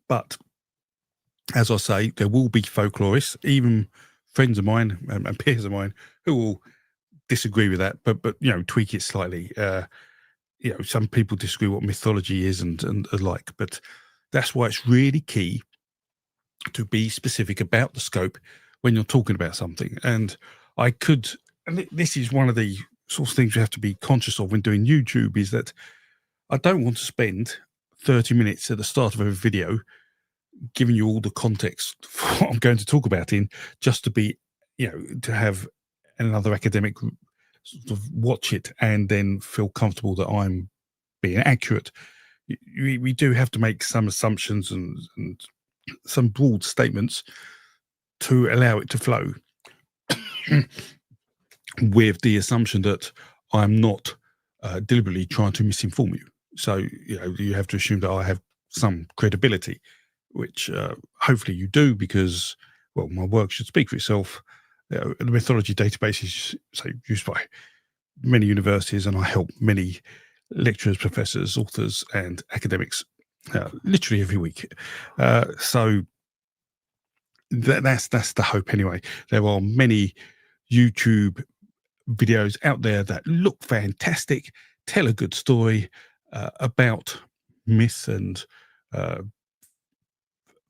But as I say, there will be folklorists, even friends of mine and peers of mine, who will disagree with that, but tweak it slightly. Some people disagree what mythology is and alike, but that's why it's really key to be specific about the scope when you're talking about something. And this is one of the sort of things you have to be conscious of when doing YouTube, is that I don't want to spend 30 minutes at the start of every video giving you all the context for what I'm going to talk about just to be, to have another academic sort of watch it and then feel comfortable that I'm being accurate. We do have to make some assumptions and some broad statements to allow it to flow with the assumption that I'm not deliberately trying to misinform you. So, you have to assume that I have some credibility, which hopefully you do, because, well, my work should speak for itself. The mythology database is used by many universities, and I help many lecturers, professors, authors, and academics literally every week. So that's the hope anyway. There are many YouTube videos out there that look fantastic, tell a good story about myth and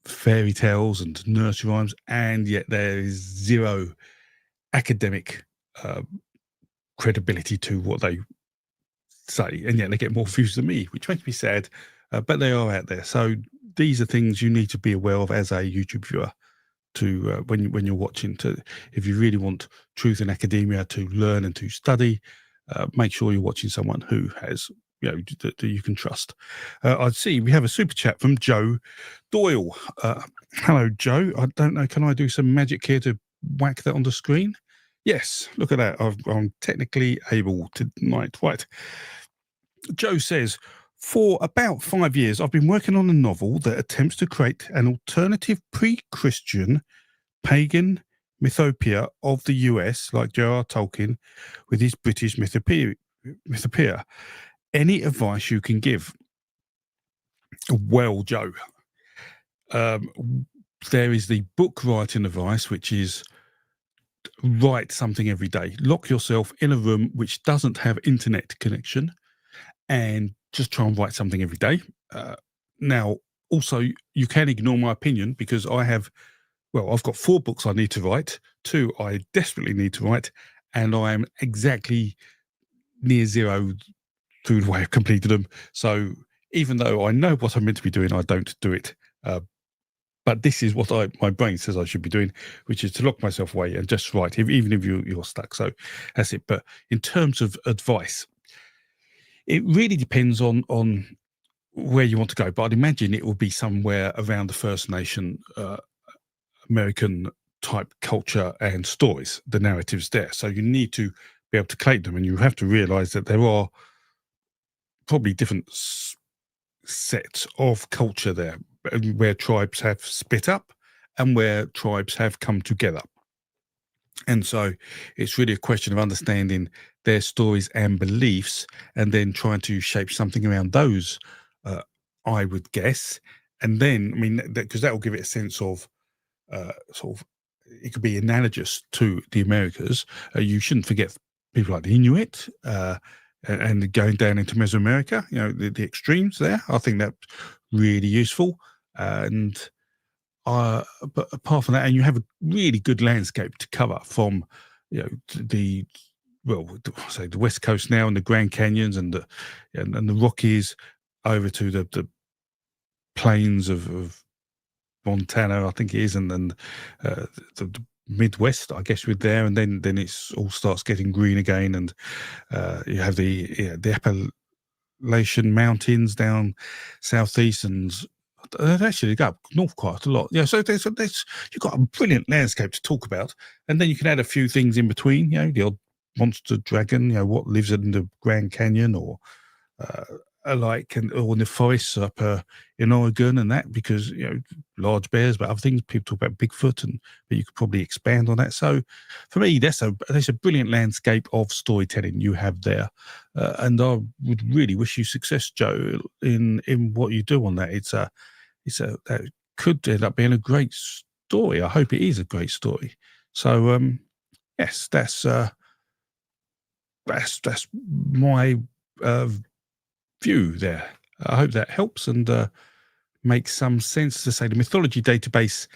fairy tales and nursery rhymes, and yet there is zero academic credibility to what they say, and yet they get more views than me, which makes me sad, but they are out there. So these are things you need to be aware of as a YouTube viewer, to when you're watching, to if you really want truth in academia, to learn and to study, make sure you're watching someone who has that you can trust. I see we have a super chat from Joe Doyle. Hello, Joe. I don't know, can I do some magic here to whack that on the screen? Yes, look at that. I'm technically able tonight. Right. Joe says, for about 5 years, I've been working on a novel that attempts to create an alternative pre-Christian, pagan, mythopoeia of the US, like J.R.R. Tolkien with his British mythopoeia. Any advice you can give? Well, Joe, there is the book writing advice, which is write something every day. Lock yourself in a room which doesn't have internet connection and just try and write something every day. Now, also, you can ignore my opinion because I've got 4 books I need to write, 2 I desperately need to write, and I am exactly near zero through the way I've completed them. So even though I know what I'm meant to be doing, I don't do it. But this is what my brain says I should be doing, which is to lock myself away and just write, even if you're stuck. So that's it. But in terms of advice, it really depends on where you want to go. But I'd imagine it will be somewhere around the First Nation American type culture and stories, the narratives there. So you need to be able to collate them, and you have to realize that there are probably different sets of culture there, where tribes have split up and where tribes have come together. And so it's really a question of understanding their stories and beliefs and then trying to shape something around those, I would guess. And then, I mean, because that will give it a sense of sort of, it could be analogous to the Americas. You shouldn't forget people like the Inuit and going down into Mesoamerica, the extremes there. I think that's really useful. And but apart from that, and you have a really good landscape to cover from, the say the West Coast now and the Grand Canyons and the Rockies over to the plains of Montana, I think it is, and then the Midwest, I guess, with there, and then it's all starts getting green again, and you have the Appalachian Mountains down southeast, and actually they go up north quite a lot. Yeah, so there's you've got a brilliant landscape to talk about, and then you can add a few things in between. The odd monster dragon, what lives in the Grand Canyon, or or in the forests up in Oregon and that, because large bears, but other things people talk about Bigfoot, but you could probably expand on that. So for me, that's a brilliant landscape of storytelling you have there, and I would really wish you success, Joe, in what you do on that. That could end up being a great story. I hope it is a great story. So yes, that's my view there. I hope that helps and makes some sense. To say, the mythology database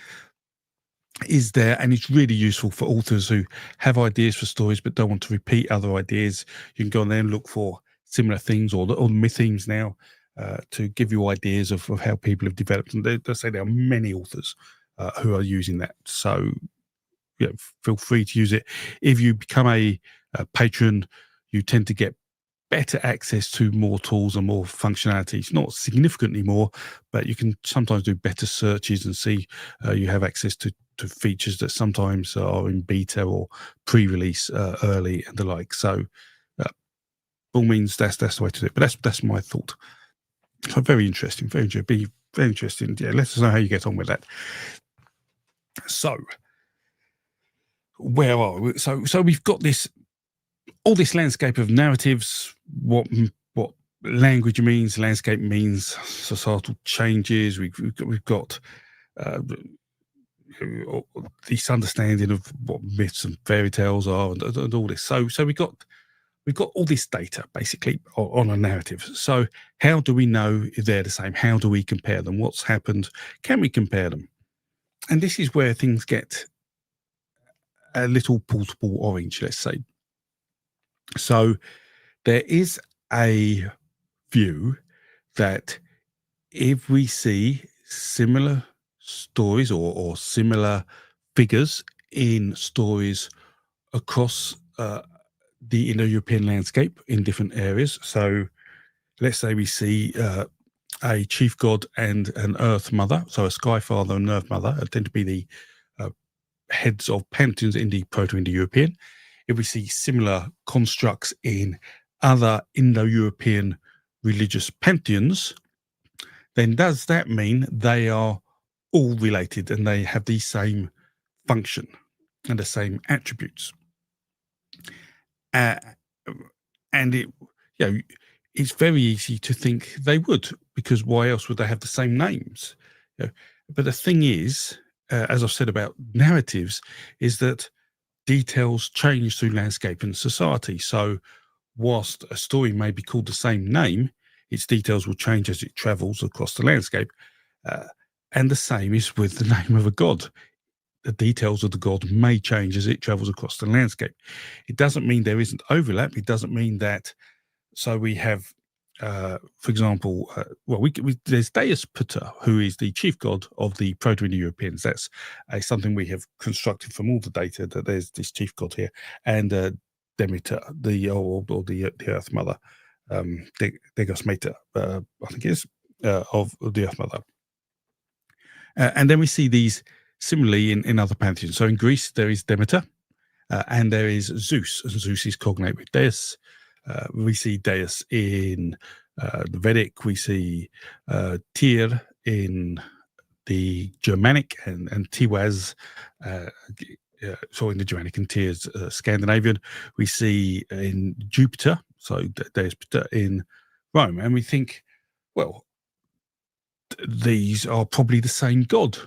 is there, and it's really useful for authors who have ideas for stories but don't want to repeat other ideas. You can go on there and look for similar things, or the myth themes now, to give you ideas of how people have developed. And they say there are many authors who are using that. So feel free to use it. If you become a patron, you tend to get better access to more tools and more functionalities, not significantly more, but you can sometimes do better searches and see you have access to features that sometimes are in beta or pre-release early and the like. So by all means, that's the way to do it. But that's my thought. So very interesting, very interesting. Yeah, let us know how you get on with that. So where are we? So we've got all this landscape of narratives, what language means, landscape means, societal changes. We've got this understanding of what myths and fairy tales are, and all this. So we've got all this data basically on a narrative. So how do we know if they're the same? How do we compare them? What's happened? Can we compare them? And this is where things get a little portable orange, let's say. So there is a view that if we see similar stories or similar figures in stories across the Indo-European landscape in different areas, so let's say we see a chief god and an earth mother, so a sky father and an earth mother tend to be the heads of pantheons in the Proto-Indo-European. If we see similar constructs in other Indo-European religious pantheons, then does that mean they are all related and they have the same function? and the same attributes. Uh, and it's very easy to think they would, because why else would they have the same names? But the thing is, as I've said about narratives, is that details change through landscape and society. So whilst a story may be called the same name, its details will change as it travels across the landscape. And the same is with the name of a god. The details of the god may change as it travels across the landscape. It doesn't mean there isn't overlap. It doesn't mean that. So we have, for example, there's Deus Puter, who is the chief god of the Proto-Indo-Europeans. That's something we have constructed from all the data, that there's this chief god here, and Demeter, the Earth Mother, Degos Mater, I think it is, of the Earth Mother. And then we see these similarly in other pantheons. So in Greece, there is Demeter, and there is Zeus, and Zeus is cognate with Deus. We see Deus in the Vedic. We see Tyr in the Germanic, and Tiwaz, in the Germanic, and Tyr's Scandinavian. We see in Jupiter, so Deus Puter in Rome, and we think, well, these are probably the same god.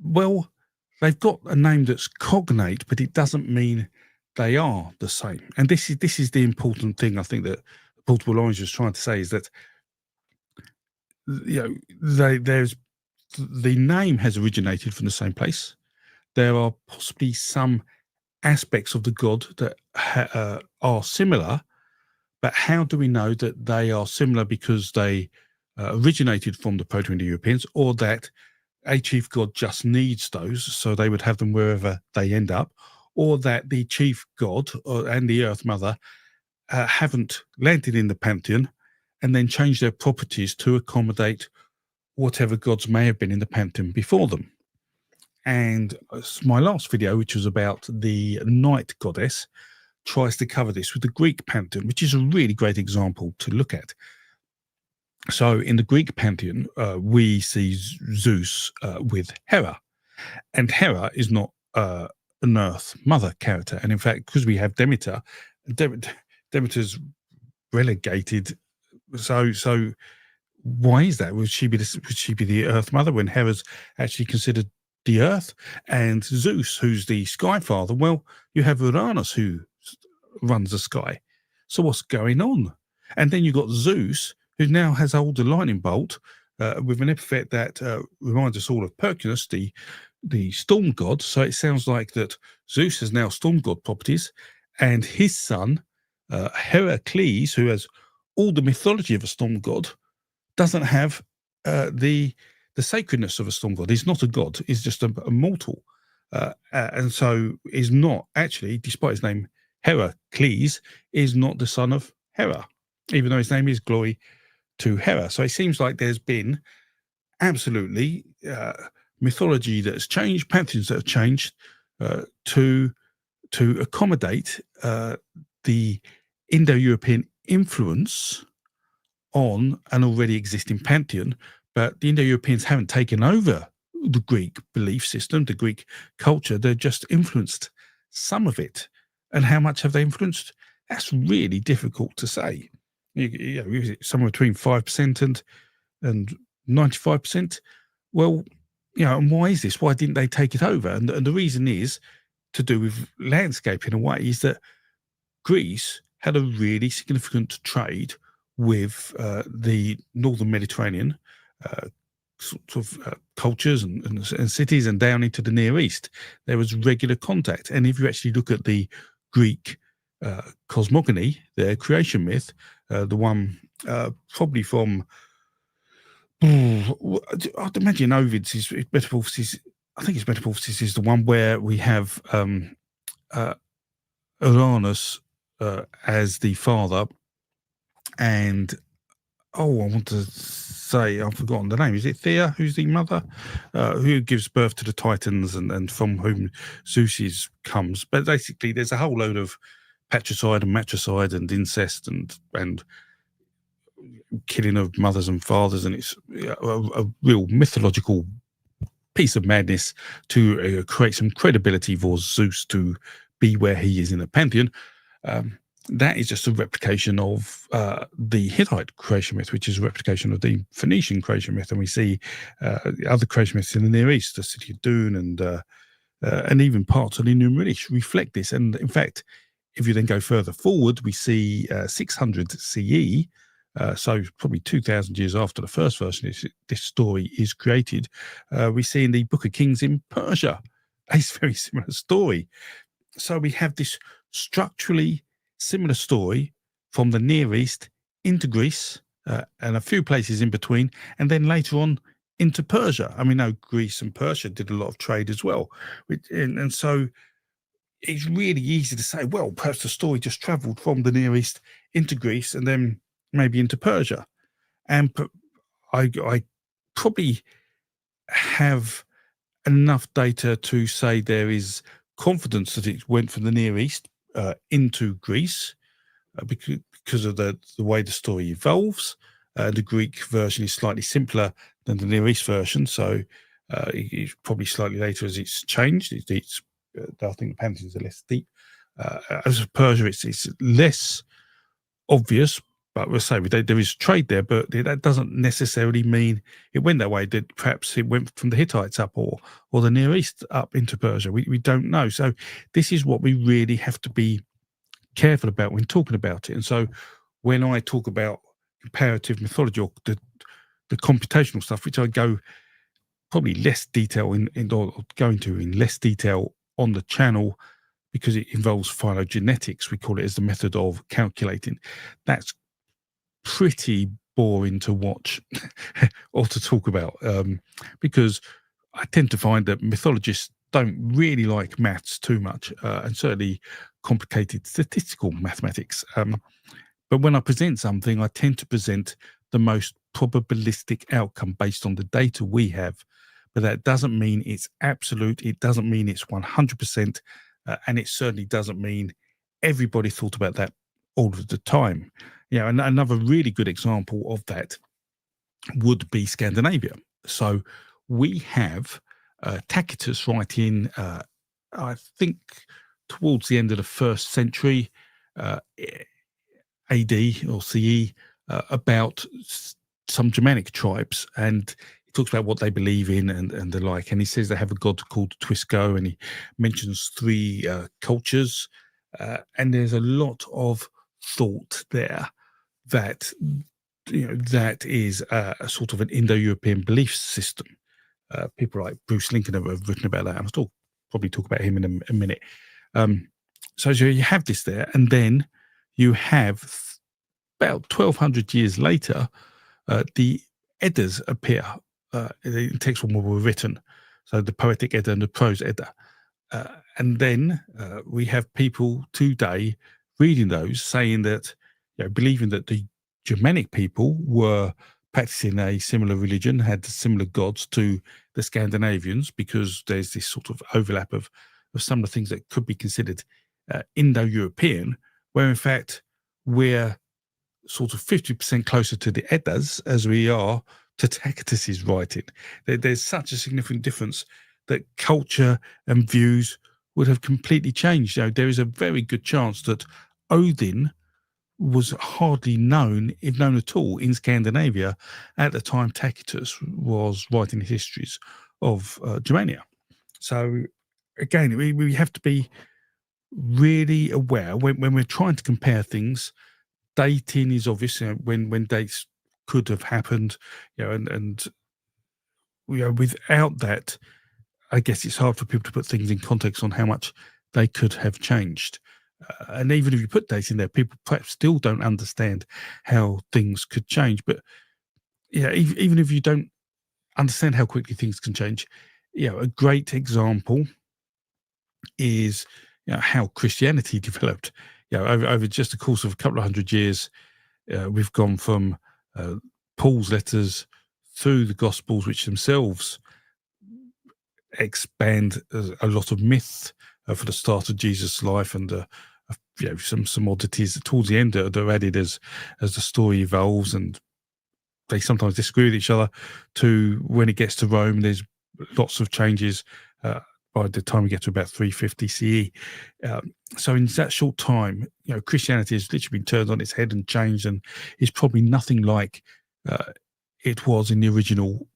Well, they've got a name that's cognate, but it doesn't mean they are the same. And this is the important thing, I think, that Portable Orange is trying to say, is that there's the name has originated from the same place. There are possibly some aspects of the god that are similar, but how do we know that they are similar because they originated from the Proto-Indo-Europeans, or that a chief god just needs those, so they would have them wherever they end up, or that the chief god and the Earth Mother haven't landed in the pantheon and then changed their properties to accommodate whatever gods may have been in the pantheon before them. And my last video, which was about the night goddess, tries to cover this with the Greek pantheon, which is a really great example to look at. So in the Greek pantheon, we see Zeus with Hera, and Hera is not an Earth Mother character. And in fact, because we have Demeter, Demeter's relegated. So why is that? Would she be the Earth Mother when Hera's actually considered the Earth? And Zeus, who's the Sky Father, well, you have Uranus who runs the sky. So what's going on? And then you've got Zeus, who now has hold the lightning bolt with an epithet that reminds us all of Percunus, the storm god. So it sounds like that Zeus has now storm god properties, and his son, Heracles, who has all the mythology of a storm god, doesn't have the sacredness of a storm god. He's not a god. He's just a mortal. And so is not actually, despite his name Heracles, is not the son of Hera, even though his name is Glory to Hera. So it seems like there's been absolutely mythology that has changed, pantheons that have changed to accommodate the Indo-European influence on an already existing pantheon. But the Indo-Europeans haven't taken over the Greek belief system, the Greek culture. They've just influenced some of it. And how much have they influenced? That's really difficult to say. Somewhere between 5% and 95%. Well, and why is this? Why didn't they take it over? And the reason is to do with landscape in a way, is that Greece had a really significant trade with the northern Mediterranean cultures and cities, and down into the Near East. There was regular contact. And if you actually look at the Greek cosmogony, their creation myth, the one probably from, I'd imagine Ovid's is Metamorphosis. I think it's Metamorphosis is the one where we have Uranus as the father, and I want to say, I've forgotten the name. Is it Thea, who's the mother, who gives birth to the Titans, and from whom Zeus comes? But basically, there's a whole load of patricide and matricide and incest and killing of mothers and fathers, and it's a real mythological piece of madness to create some credibility for Zeus to be where he is in the pantheon. That is just a replication of the Hittite creation myth, which is a replication of the Phoenician creation myth. And we see other creation myths in the Near East, the city of Dune and even parts of the Enuma reflect this. And in fact, if you then go further forward, we see 600 CE, so probably 2,000 years after the first version this story is created, we see in the Book of Kings in Persia a very similar story. So we have this structurally similar story from the Near East into Greece and a few places in between, and then later on into Persia. I mean, Greece and Persia did a lot of trade as well. And so it's really easy to say, well, perhaps the story just traveled from the Near East into Greece and then maybe into Persia. And I probably have enough data to say there is confidence that it went from the Near East into Greece because of the way the story evolves. The Greek version is slightly simpler than the Near East version, so it's probably slightly later as it's changed. I think the pantheons are less deep. As for Persia, it's less obvious, but we'll say there is trade there, but that doesn't necessarily mean it went that way. That perhaps it went from the Hittites up or the Near East up into Persia. We don't know. So this is what we really have to be careful about when talking about it. And so when I talk about comparative mythology or the computational stuff, which I go probably less detail or go into in less detail on the channel because it involves phylogenetics, we call it, as the method of calculating. That's pretty boring to watch or to talk about because I tend to find that mythologists don't really like maths too much and certainly complicated statistical mathematics. But when I present something, I tend to present the most probabilistic outcome based on the data we have. But that doesn't mean it's absolute. It doesn't mean it's 100%. And it certainly doesn't mean everybody thought about that all of the time. And another really good example of that would be Scandinavia. So we have Tacitus writing, I think, towards the end of the 1st century AD or CE about some Germanic tribes, and he talks about what they believe in and the like. And he says they have a god called Twisco, and he mentions 3 cultures, and there's a lot of thought there that that is a sort of an Indo-European belief system. People like Bruce Lincoln have written about that, and I'll still probably talk about him in a minute. So you have this there, and then you have about 1,200 years later, the Eddas appear in texts when were written. So the Poetic Edda and the Prose Edda. And then we have people today reading those saying that, believing that the Germanic people were practicing a similar religion, had similar gods to the Scandinavians, because there's this sort of overlap of some of the things that could be considered Indo-European, where in fact we're sort of 50% closer to the Eddas as we are to Tacitus's writing. There's such a significant difference that culture and views would have completely changed. There is a very good chance that Odin was hardly known, if known at all, in Scandinavia at the time Tacitus was writing his histories of Germania. So again, we have to be really aware when we're trying to compare things. Dating is obvious, when dates could have happened, and without that, I guess it's hard for people to put things in context on how much they could have changed. And even if you put dates in there, people perhaps still don't understand how things could change. But even if you don't understand how quickly things can change, a great example is how Christianity developed. Over just the course of a couple of hundred years, we've gone from Paul's letters through the Gospels, which themselves expand a lot of myth for the start of Jesus' life, and some oddities towards the end that are added as the story evolves, and they sometimes disagree with each other. To when it gets to Rome, there's lots of changes by the time we get to about 350 CE. So in that short time, Christianity has literally been turned on its head and changed, and is probably nothing like it was in the original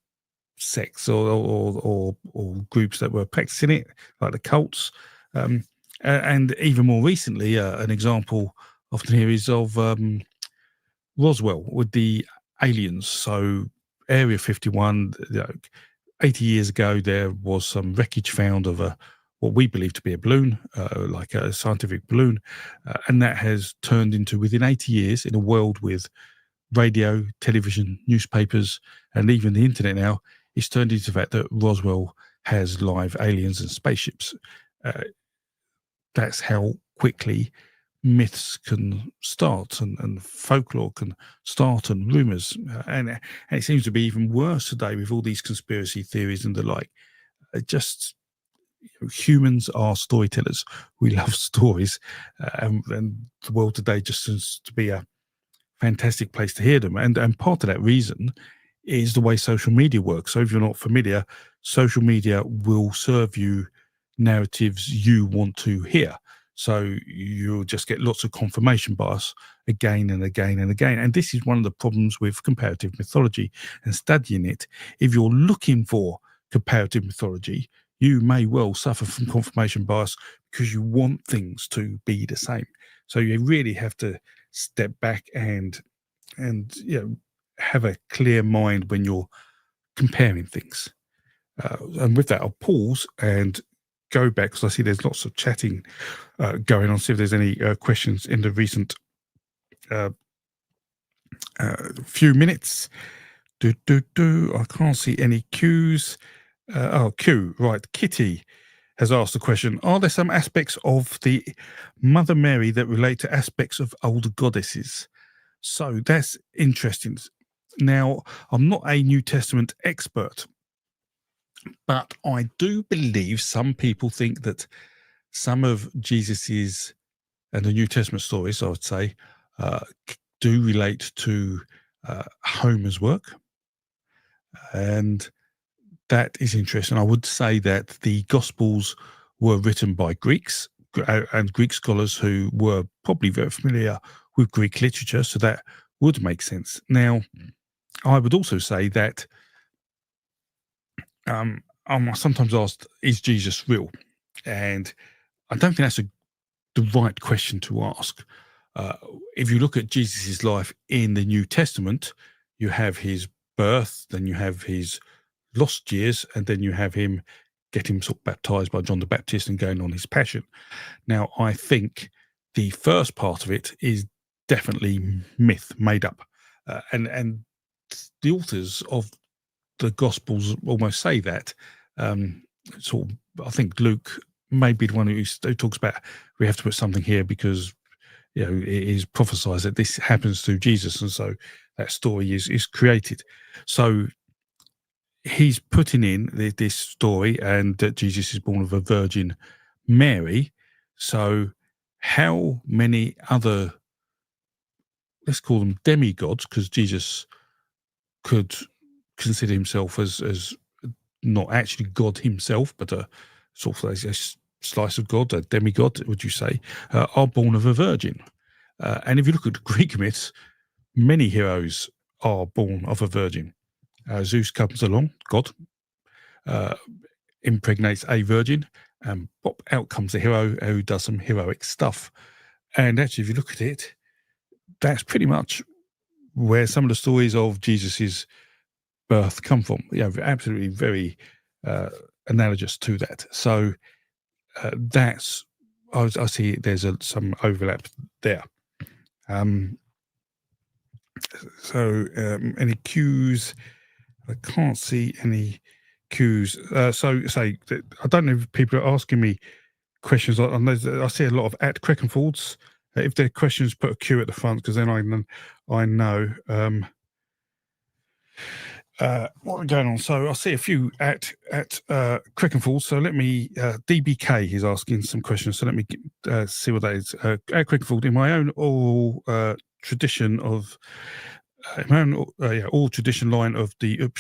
sects or groups that were practicing it, like the cults. And even more recently, an example often here is of Roswell with the aliens. So Area 51, 80 years ago, there was some wreckage found of what we believe to be a balloon, like a scientific balloon, and that has turned into, within 80 years, in a world with radio, television, newspapers, and even the internet now, it's turned into the fact that Roswell has live aliens and spaceships. That's how quickly myths can start and folklore can start and rumors. And it seems to be even worse today with all these conspiracy theories and the like. Just humans are storytellers. We love stories, and the world today just seems to be a fantastic place to hear them. And part of that reason is the way social media works. So if you're not familiar, social media will serve you narratives you want to hear. So you'll just get lots of confirmation bias again and again and again. And this is one of the problems with comparative mythology and studying it. If you're looking for comparative mythology, you may well suffer from confirmation bias because you want things to be the same. So you really have to step back and have a clear mind when you're comparing things. And with that, I'll pause and go back because I see there's lots of chatting going on. See if there's any questions in the recent few minutes. I can't see any cues. Q, right. Kitty has asked the question, are there some aspects of the Mother Mary that relate to aspects of older goddesses? So that's interesting. Now, I'm not a New Testament expert, but I do believe some people think that some of Jesus's and the New Testament stories, I would say, do relate to Homer's work. And that is interesting. I would say that the Gospels were written by Greeks and Greek scholars who were probably very familiar with Greek literature, so that would make sense. Now, I would also say that I'm sometimes asked, is Jesus real? And I don't think that's the right question to ask. If you look at Jesus's life in the New Testament, you have his birth, then you have his lost years, and then you have him getting sort of baptized by John the Baptist and going on his passion. Now, I think the first part of it is definitely myth, made up, and the authors of the Gospels almost say that. Sort of, I think Luke may be the one who talks about we have to put something here because it is prophesied that this happens through Jesus, and so that story is created. So he's putting in this story, and that Jesus is born of a Virgin Mary. So how many other, let's call them demigods, because Jesus could consider himself as not actually God himself, but a sort of a slice of God, a demigod, would you say, are born of a virgin. And if you look at the Greek myths, many heroes are born of a virgin. Zeus comes along, God, impregnates a virgin, and pop, out comes a hero who does some heroic stuff. And actually, if you look at it, that's pretty much where some of the stories of Jesus's birth come from. Absolutely very analogous to that. So that's, I see there's some overlap there. Any cues? I can't see any cues. So say, I don't know if people are asking me questions. I see a lot of at Crackenfolds. If there are questions, put a Q at the front, because then I know what we're going on. So I see a few at Crackenfolds. So let me, DBK is asking some questions. So let me see what that is. At Crackenfold, in my own oral tradition of, oral tradition line of the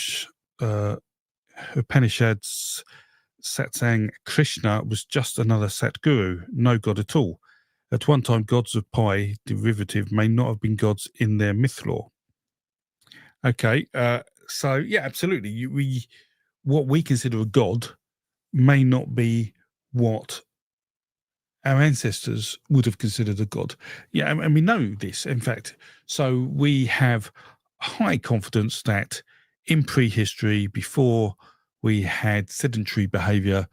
Upanishads, satsang Krishna was just another Satguru, no god at all. At one time, gods of Pi derivative may not have been gods in their myth lore. Okay, so yeah, absolutely. What we consider a god may not be what our ancestors would have considered a god. Yeah, and we know this, in fact. So we have high confidence that in prehistory, before we had sedentary behavior,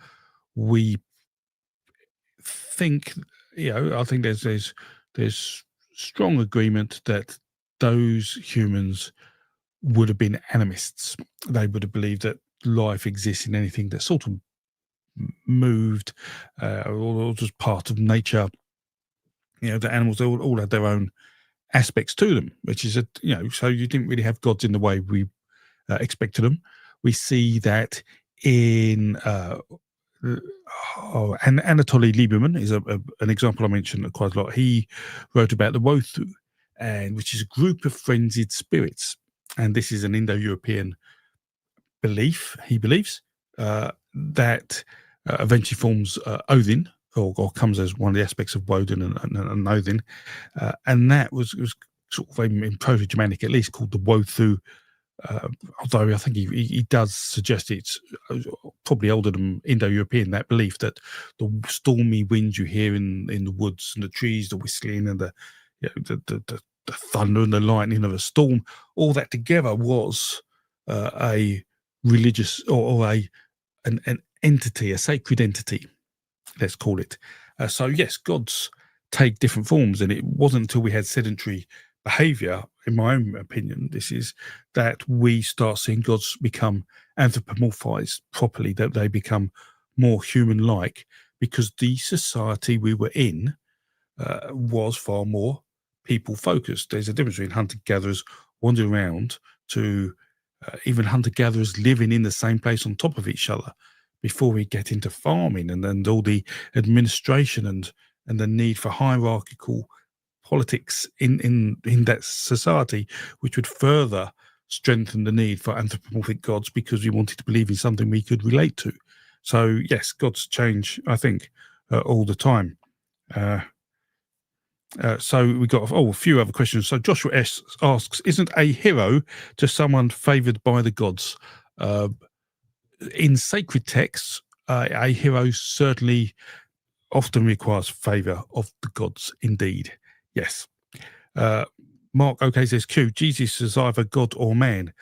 we think, I think there's strong agreement that those humans would have been animists. They would have believed that life exists in anything that sort of moved, or just part of nature. The animals all had their own aspects to them, which is so you didn't really have gods in the way we expected them. We see that in and Anatoly Lieberman is an example I mentioned quite a lot. He wrote about the Wothu, and which is a group of frenzied spirits, and this is an Indo-European belief. He believes that eventually forms Odin, or comes as one of the aspects of Woden and Odin, and that was sort of in Proto-Germanic at least called the Wothu. Although I think he does suggest it's probably older than Indo-European, that belief that the stormy winds you hear in the woods and the trees, the whistling and the thunder and the lightning of a storm, all that together was a religious or an entity, a sacred entity, let's call it. So yes, gods take different forms, and it wasn't until we had sedentary behavior, in my own opinion, this is that we start seeing gods become anthropomorphized properly, that they become more human-like, because the society we were in was far more people-focused. There's a difference between hunter-gatherers wandering around to even hunter-gatherers living in the same place on top of each other before we get into farming and all the administration and the need for hierarchical politics in that society, which would further strengthen the need for anthropomorphic gods because we wanted to believe in something we could relate to. So yes, gods change, I think, all the time. So we got a few other questions. So Joshua S asks, isn't a hero just someone favored by the gods? In sacred texts, a hero certainly often requires favor of the gods, indeed. Yes. Mark OK says, Q, Jesus is either God or man.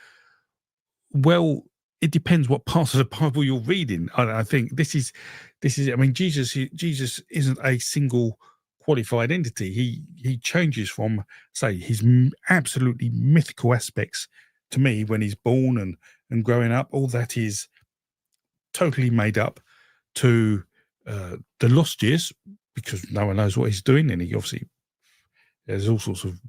Well, it depends what part of the Bible you're reading. I think this is. I mean, Jesus isn't a single qualified entity. He changes from, say, his absolutely mythical aspects to me when he's born and growing up. All that is totally made up, to the lost years, because no one knows what he's doing, and he obviously, there's all sorts of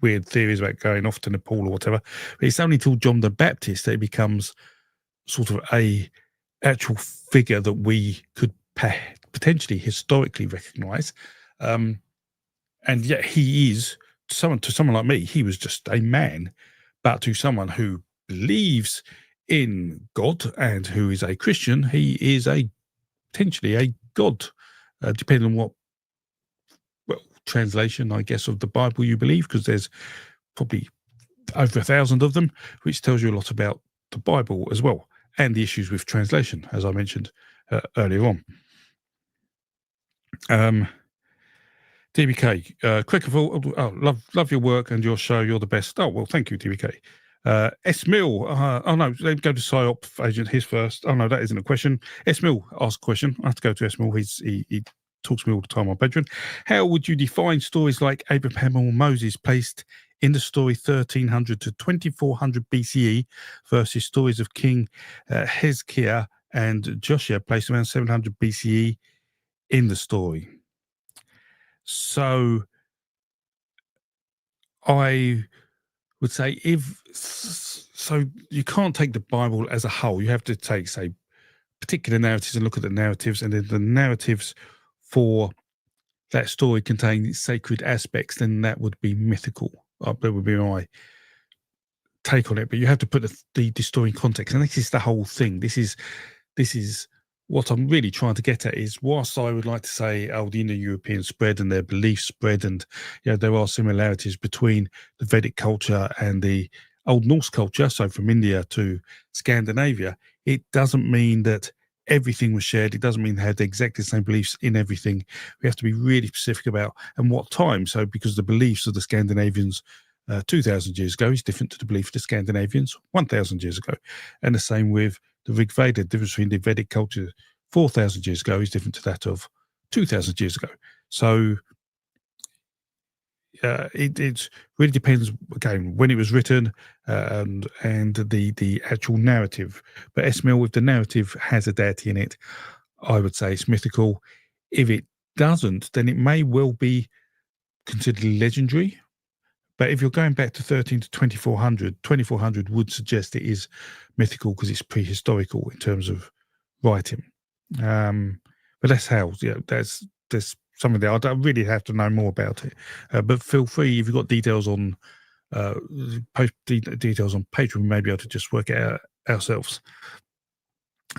weird theories about going off to Nepal or whatever. But it's only till John the Baptist that he becomes sort of a actual figure that we could potentially historically recognize. And yet he is, to someone like me, he was just a man. But to someone who believes in God and who is a Christian, he is potentially a god, depending on what translation, I guess, of the Bible you believe, because there's probably over 1,000 of them, which tells you a lot about the Bible as well, and the issues with translation, as I mentioned earlier on. DBK, quick of all, love your work and your show. You're the best. Oh, well, thank you, DBK. S. Mill, oh no, let's go to PsyOp agent. His first. Oh no, that isn't a question. S. Mill asked a question. I have to go to S. Mill. He talks to me all the time on Patreon. How would you define stories like Abraham or Moses placed in the story 1300 to 2400 BCE versus stories of King Hezekiah and Joshua placed around 700 BCE in the story? So I would say so you can't take the Bible as a whole. You have to take, say, particular narratives and look at the narratives, and then the narratives for that story contain sacred aspects, then that would be mythical. That would be take on it, but you have to put the story in context, and this is the whole thing. This is what I'm really trying to get at. Is whilst I would like to say, oh, the Indo-European spread and their beliefs spread, and there are similarities between the Vedic culture and the Old Norse culture, so from India to Scandinavia, it doesn't mean that everything was shared. It doesn't mean they had exactly the same beliefs in everything. We have to be really specific about and what time. So because the beliefs of the Scandinavians 2,000 years ago is different to the belief of the Scandinavians 1,000 years ago. And the same with the Rig Veda. The difference between the Vedic culture 4,000 years ago is different to that of 2,000 years ago. So it really depends, again, when it was written and the actual narrative. But Esmail, with the narrative, has a deity in it. I would say it's mythical. If it doesn't, then it may well be considered legendary. But if you're going back to 13 to 2400 would suggest it is mythical because it's prehistorical in terms of writing. But that's how, there's something there. I don't really have to know more about it. But feel free, if you've got details on details on Patreon, we may be able to just work it out ourselves.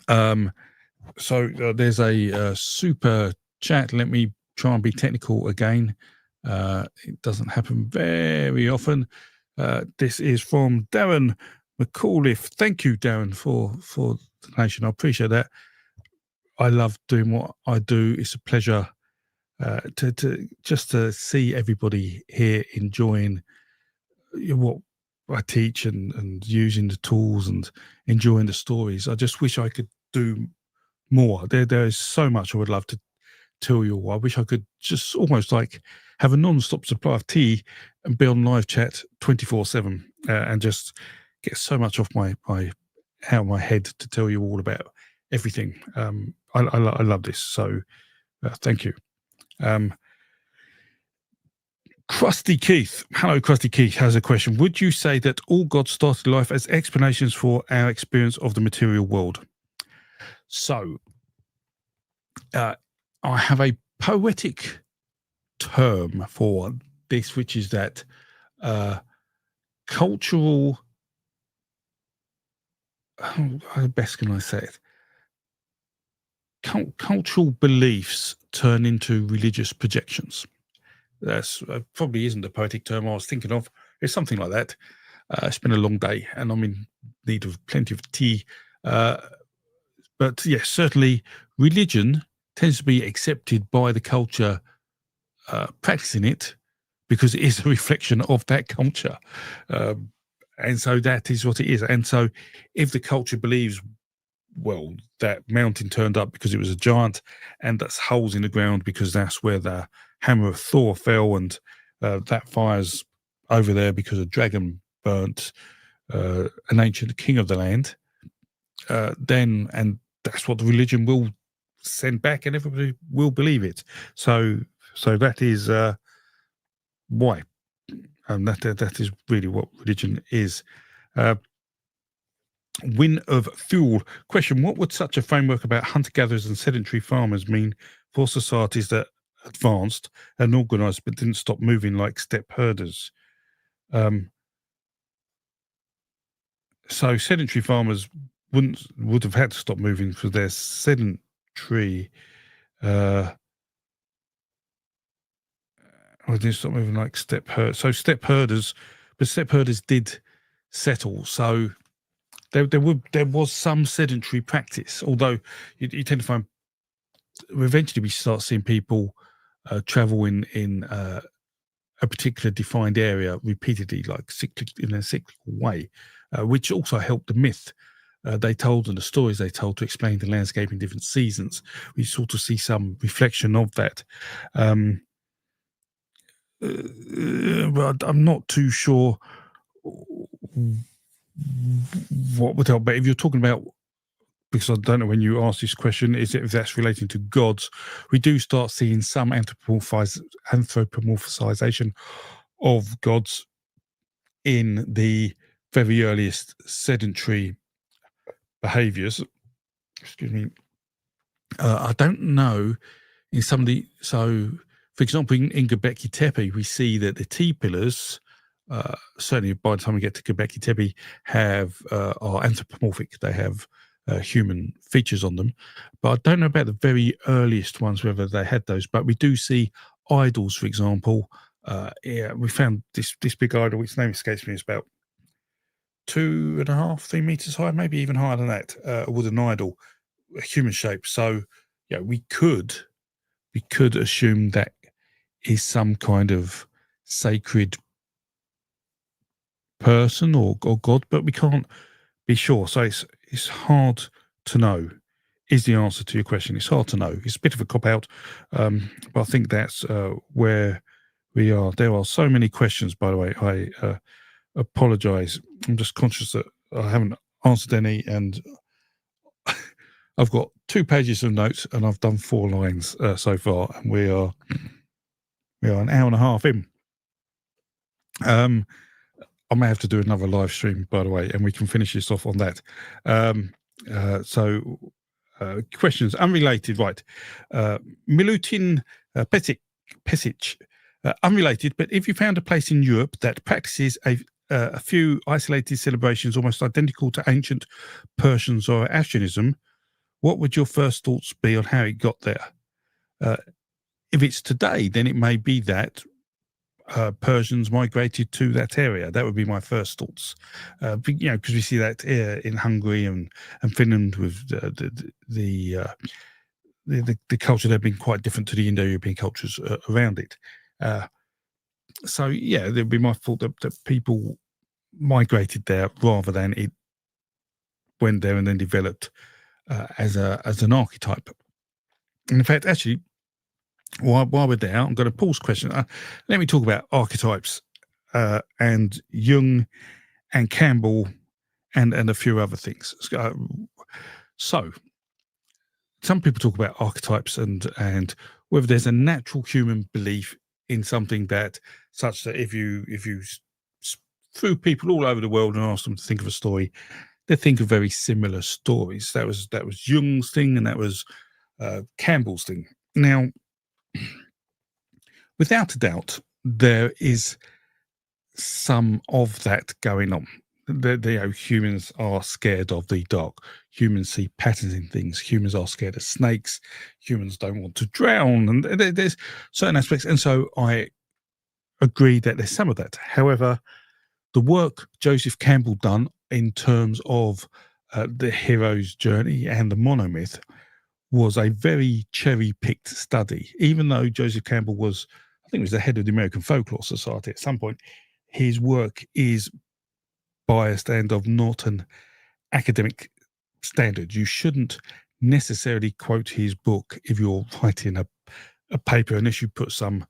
So there's a super chat. Let me try and be technical again. It doesn't happen very often. This is from Darren McAuliffe. Thank you, Darren, for the donation. I appreciate that. I love doing what I do. It's a pleasure to see everybody here enjoying what I teach and using the tools and enjoying the stories. I just wish I could do more. There is so much I would love to tell you all. I wish I could just almost like have a non-stop supply of tea and be on live chat 24/7 and just get so much off my out of my head to tell you all about everything. I love this, so thank you. Krusty Keith. Hello, Krusty Keith has a question. Would you say that all gods started life as explanations for our experience of the material world? So, I have a poetic term for this, which is that cultural, how best can I say it? Cultural beliefs turn into religious projections. That's probably isn't the poetic term I was thinking of. It's something like that. It's been a long day and I'm in need of plenty of tea. But yes, certainly religion tends to be accepted by the culture practicing it because it is a reflection of that culture. And so that is what it is. And so if the culture believes, well, that mountain turned up because it was a giant and that's holes in the ground because that's where the hammer of Thor fell and that fire's over there because a dragon burnt an ancient king of the land, then, and that's what the religion will send back and everybody will believe it. So that is why. That is really what religion is. Win of Fuel question: what would such a framework about hunter-gatherers and sedentary farmers mean for societies that advanced and organized but didn't stop moving like steppe herders? So sedentary farmers would have had to stop moving because they're sedentary. Or didn't stop moving like steppe herders. So steppe herders, but steppe herders did settle. So there was some sedentary practice, although you tend to find eventually we start seeing people travel in a particular defined area repeatedly, like in a cyclical way, which also helped the myth they told and the stories they told to explain the landscape in different seasons. We sort of see some reflection of that. But I'm not too sure what would help. But if you're talking about, because I don't know when you asked this question, is it if that's relating to gods, we do start seeing some anthropomorphization of gods in the very earliest sedentary behaviors. Excuse me. I don't know in some of the, so for example, in Göbekli Tepe, we see that the T pillars certainly by the time we get to Göbekli Tepe, are anthropomorphic. They have human features on them. But I don't know about the very earliest ones, whether they had those. But we do see idols, for example. Yeah, we found this big idol, its name escapes me, it's about 2.5, 3 meters high, maybe even higher than that, a wooden idol, a human shape. So, yeah, we could assume that is some kind of sacred person or god, but we can't be sure. So it's hard to know. Is the answer to your question? It's hard to know. It's a bit of a cop out, but I think that's where we are. There are so many questions, by the way. I apologize. I'm just conscious that I haven't answered any, and I've got 2 pages of notes, and I've done 4 lines so far, and we are an hour and a half in. I may have to do another live stream, by the way, and we can finish this off on that. Questions unrelated, right? Milutin Pesic, unrelated, but if you found a place in Europe that practices a few isolated celebrations almost identical to ancient Persian Zoroastrianism, what would your first thoughts be on how it got there? If it's today, then it may be that Persians migrated to that area. That would be my first thoughts. Because we see that in Hungary and Finland with the culture there being quite different to the Indo-European cultures around it. So yeah, there'd be my thought that people migrated there rather than it went there and then developed as an archetype. And in fact, actually, while we're there, I'm going to pause question. Let me talk about archetypes and Jung and Campbell and a few other things. So some people talk about archetypes and whether there's a natural human belief in something that such that if you threw people all over the world and asked them to think of a story, they think of very similar stories. That was Jung's thing, and that was Campbell's thing. Now, without a doubt, there is some of that going on. Humans are scared of the dark. Humans see patterns in things. Humans are scared of snakes. Humans don't want to drown, and there's certain aspects. And so I agree that there's some of that. However, the work Joseph Campbell done in terms of the hero's journey and the monomyth was a very cherry-picked study. Even though Joseph Campbell was, I think, was the head of the American Folklore Society at some point, his work is biased and of not an academic standard. You shouldn't necessarily quote his book if you're writing a paper, unless you put some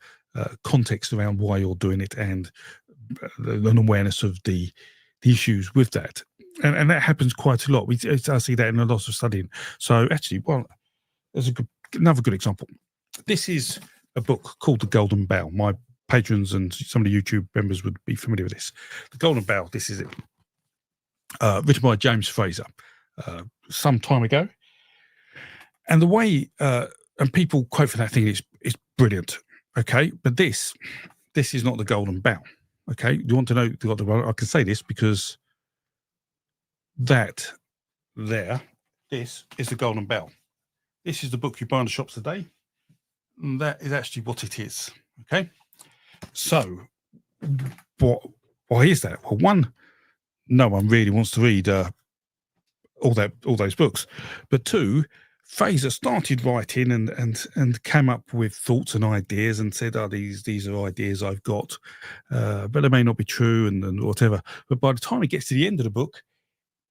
context around why you're doing it and an awareness of the issues with that. And that happens quite a lot. I see that in a lot of studying. So actually, well, there's another good example. This is a book called The Golden Bough. My patrons and some of the YouTube members would be familiar with this. The Golden Bough, this is it. Written by James Fraser some time ago. And the way, and people quote for that thing is brilliant. Okay. But this is not the Golden Bough. Okay. You want to know the Golden Bough? I can say this because this is the Golden Bough. This is the book you buy in the shops today. And that is actually what it is. Okay. So why is that? Well, one, no one really wants to read all those books. But two, Fraser started writing and came up with thoughts and ideas and said, these are ideas I've got, but they may not be true and whatever. But by the time he gets to the end of the book,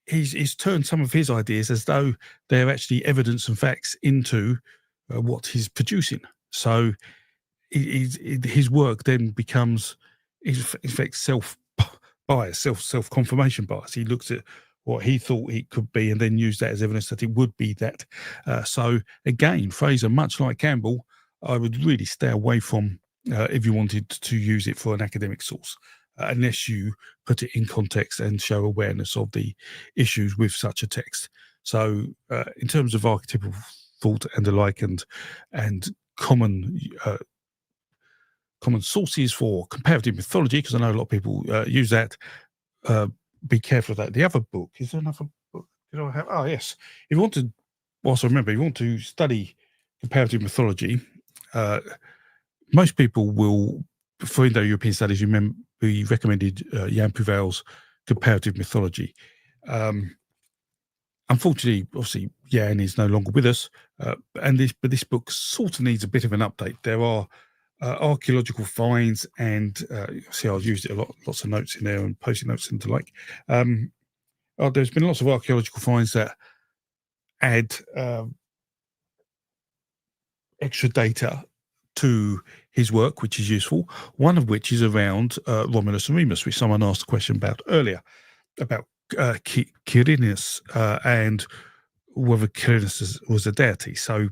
he's turned some of his ideas as though they're actually evidence and facts into what he's producing. So his work then becomes, in fact, self-bias, self-confirmation bias. He looks at what he thought it could be and then used that as evidence that it would be that. So again, Fraser, much like Campbell, I would really stay away from if you wanted to use it for an academic source, unless you put it in context and show awareness of the issues with such a text. So in terms of archetypal thought and the like and common common sources for comparative mythology, because I know a lot of people use that. Be careful of that. The other book, is there another book? Did I have? Oh, yes. If you want to, whilst I remember, if you want to study comparative mythology, most people will, for Indo-European studies, we recommended Jan Prouvail's Comparative Mythology. Unfortunately, obviously, Jan is no longer with us, but this book sort of needs a bit of an update. There are archaeological finds, and see, I've used it a lot, lots of notes in there and post-it notes and the like. There's been lots of archaeological finds that add extra data to his work, which is useful. One of which is around Romulus and Remus, which someone asked a question about earlier, about Quirinus and whether Quirinus was a deity. So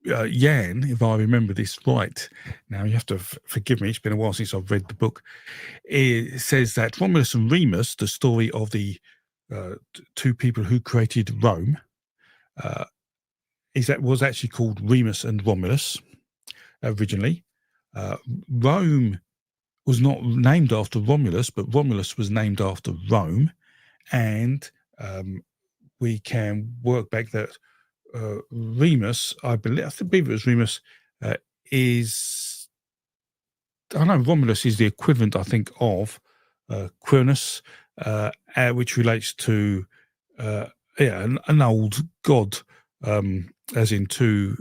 Jan, if I remember this right, now you have to forgive me, it's been a while since I've read the book, it says that Romulus and Remus, the story of the two people who created Rome, was actually called Remus and Romulus originally. Rome was not named after Romulus, but Romulus was named after Rome, and we can work back that Remus, I believe it was Remus, is, I don't know, Romulus is the equivalent, I think, of Quirinus, which relates to an old god, as in two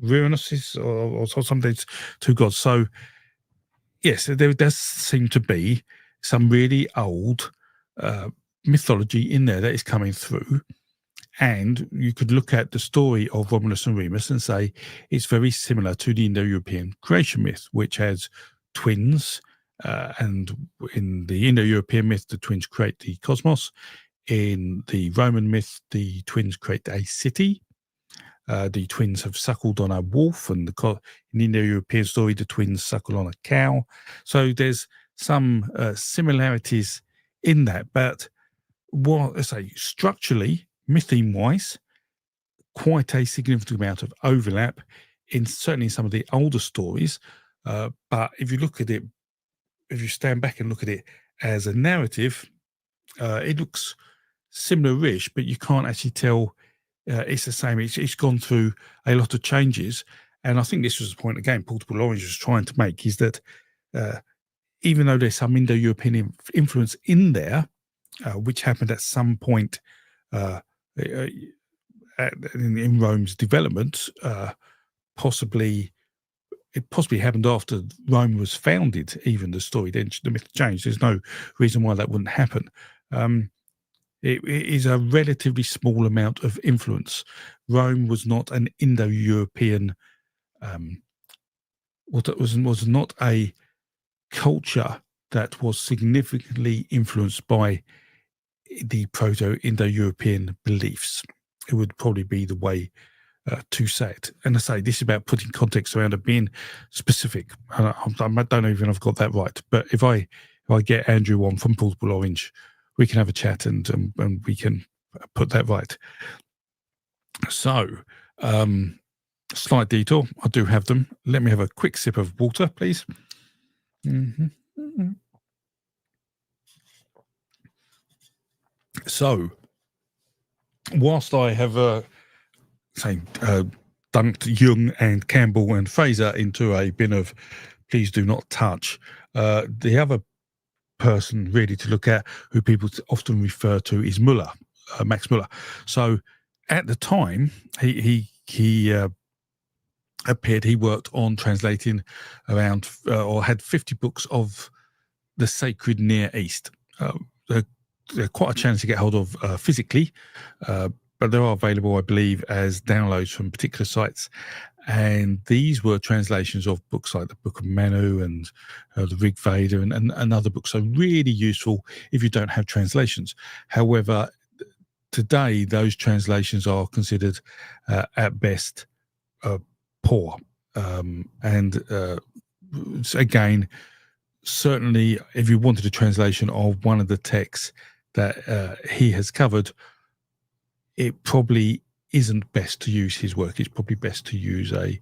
Uranus or something, two gods. So yes, there does seem to be some really old mythology in there that is coming through. And you could look at the story of Romulus and Remus and say it's very similar to the Indo-European creation myth, which has twins. And in the Indo-European myth, the twins create the cosmos. In the Roman myth, the twins create a city. The twins have suckled on a wolf, and in the Indo-European story, the twins suckle on a cow. So there's some similarities in that. But what I say, structurally, mytheme-wise, quite a significant amount of overlap in certainly some of the older stories. But if you look at it, if you stand back and look at it as a narrative, it looks similar-ish, but you can't actually tell it's the same. It's gone through a lot of changes. And I think this was the point, again, Portable Orange was trying to make, is that even though there's some Indo-European influence in there, which happened at some point in Rome's development, it possibly happened after Rome was founded. Even the story, then the myth changed. There's no reason why that wouldn't happen. It is a relatively small amount of influence. Rome was not an Indo-European. Was not a culture that was significantly influenced by the Proto-Indo-European beliefs. It would probably be the way to say it. And I say this is about putting context around it, being specific. I don't know even if I've got that right. But if I get Andrew on from Portable Orange, we can have a chat and we can put that right. So, slight detour. I do have them. Let me have a quick sip of water, please. Mm-hmm. So, whilst I have dunked Jung and Campbell and Fraser into a bin of please do not touch, the other person really to look at, who people often refer to, is Muller, Max Muller. So at the time he appeared, he worked on translating around or had 50 books of the sacred Near East. They're quite a challenge to get hold of physically, but they are available, I believe, as downloads from particular sites. And these were translations of books like the Book of Manu and the Rig Veda and other books. So really useful if you don't have translations. However, today those translations are considered at best poor. Again, certainly if you wanted a translation of one of the texts that he has covered, it probably isn't best to use his work. It's probably best to use a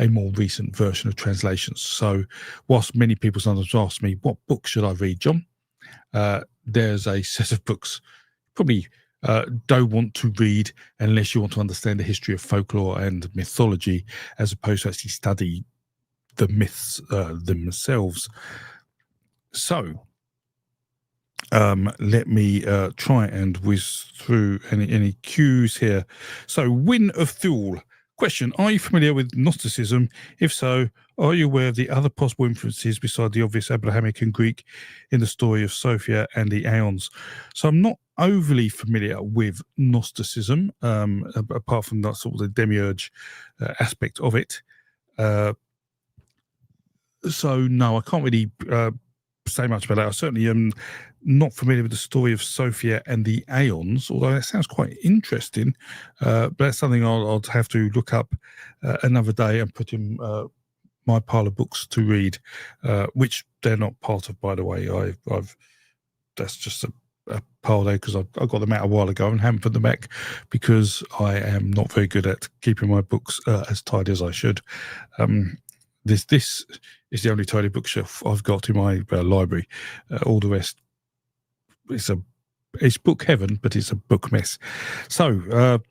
more recent version of translations. So whilst many people sometimes ask me, what book should I read, John? There's a set of books probably don't want to read unless you want to understand the history of folklore and mythology, as opposed to actually study the myths themselves. So let me try and whiz through any cues here. So, Win of Thule. Question: are you familiar with Gnosticism? If so, are you aware of the other possible influences beside the obvious Abrahamic and Greek in the story of Sophia and the Aeons? So I'm not overly familiar with Gnosticism, apart from that sort of the demiurge aspect of it. So no, I can't really say much about that. I certainly am not familiar with the story of Sophia and the Aeons, although that sounds quite interesting. But that's something I'll have to look up another day and put in my pile of books to read, which they're not part of, by the way. I've that's just a pile there because I got them out a while ago and haven't put them back because I am not very good at keeping my books as tidy as I should. This is the only tidy bookshelf I've got in my library. All the rest, it's book heaven, but it's a book mess. So,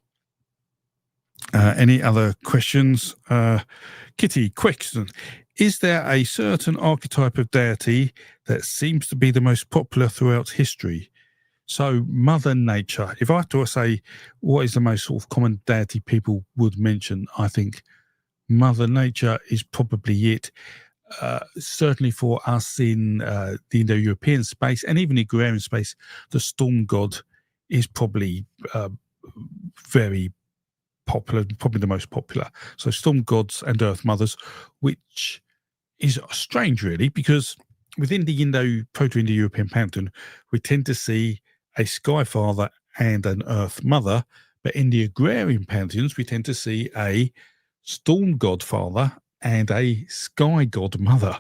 any other questions? Kitty, question: is there a certain archetype of deity that seems to be the most popular throughout history? So, Mother Nature. If I had to say what is the most sort of common deity people would mention, I think Mother Nature is probably it. Certainly for us in the Indo-European space and even the agrarian space, the storm god is probably very popular, probably the most popular. So storm gods and earth mothers, which is strange really, because within the Proto-Indo-European pantheon, we tend to see a sky father and an earth mother, but in the agrarian pantheons, we tend to see a storm godfather and a sky god mother.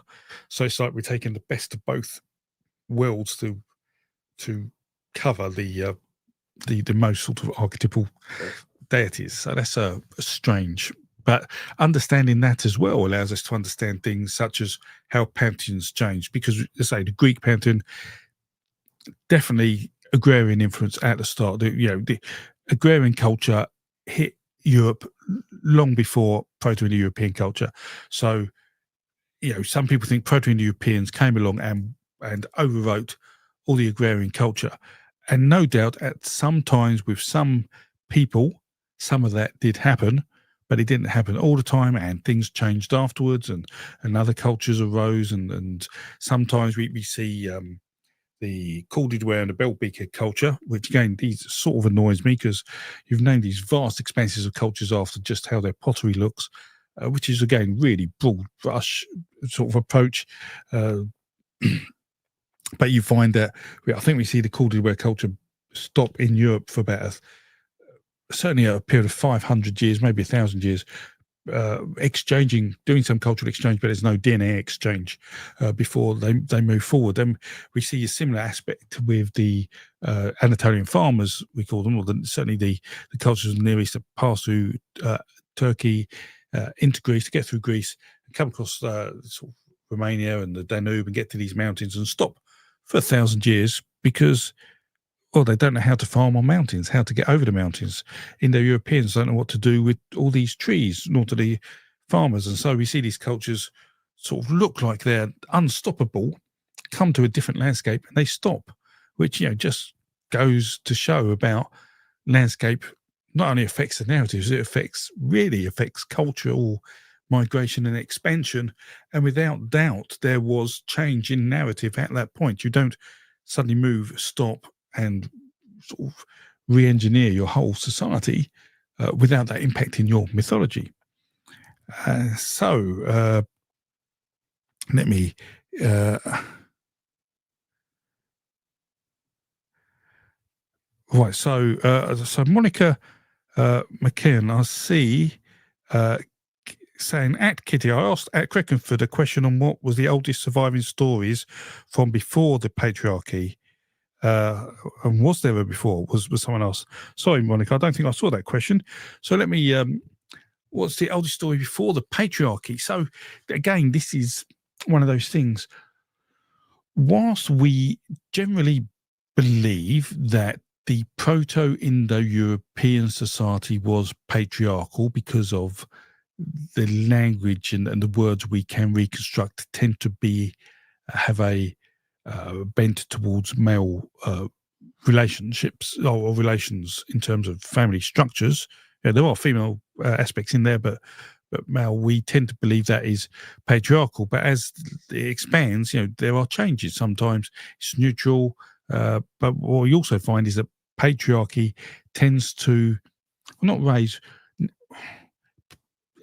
So it's like we're taking the best of both worlds to cover the most sort of archetypal deities. So that's strange. But understanding that as well allows us to understand things such as how pantheons change. Because, let's say, the Greek pantheon, definitely agrarian influence at the start. The agrarian culture hit Europe long before Proto-Indo-European culture. So, some people think Proto-Indo-Europeans came along and overwrote all the agrarian culture. And no doubt at some times with some people, some of that did happen, but it didn't happen all the time, and things changed afterwards, and other cultures arose, and sometimes we see the corded-ware and the bell-beaker culture, which again, these sort of annoys me because you've named these vast expanses of cultures after just how their pottery looks, which is again really broad brush sort of approach. But you find that I think we see the corded-ware culture stop in Europe for about certainly a period of 500 years, maybe 1,000 years, doing some cultural exchange, but there's no DNA exchange before they move forward. Then we see a similar aspect with the Anatolian farmers, we call them, or certainly the cultures of the Near East that pass through Turkey into Greece, to get through Greece, and come across sort of Romania and the Danube and get to these mountains and stop for 1,000 years because, well, they don't know how to farm on mountains, how to get over the mountains. Indo-Europeans don't know what to do with all these trees, nor do the farmers. And so we see these cultures sort of look like they're unstoppable, come to a different landscape, and they stop, which, just goes to show about landscape not only affects the narratives, it really affects cultural migration and expansion. And without doubt, there was change in narrative at that point. You don't suddenly move, stop, and sort of re-engineer your whole society without that impacting your mythology. So let me right. So Monica McKeon, I see saying, at Kitty, I asked at Crickenford a question on what was the oldest surviving stories from before the patriarchy. And was there ever before? Was someone else? Sorry, Monica, I don't think I saw that question. So let me. What's the oldest story before the patriarchy? So again, this is one of those things. Whilst we generally believe that the Proto-Indo-European society was patriarchal because of the language and the words we can reconstruct tend to have a bent towards male relationships or relations in terms of family structures. Yeah, there are female aspects in there, but male, we tend to believe that is patriarchal. But as it expands, there are changes. Sometimes it's neutral, but what we also find is that patriarchy tends to not raise.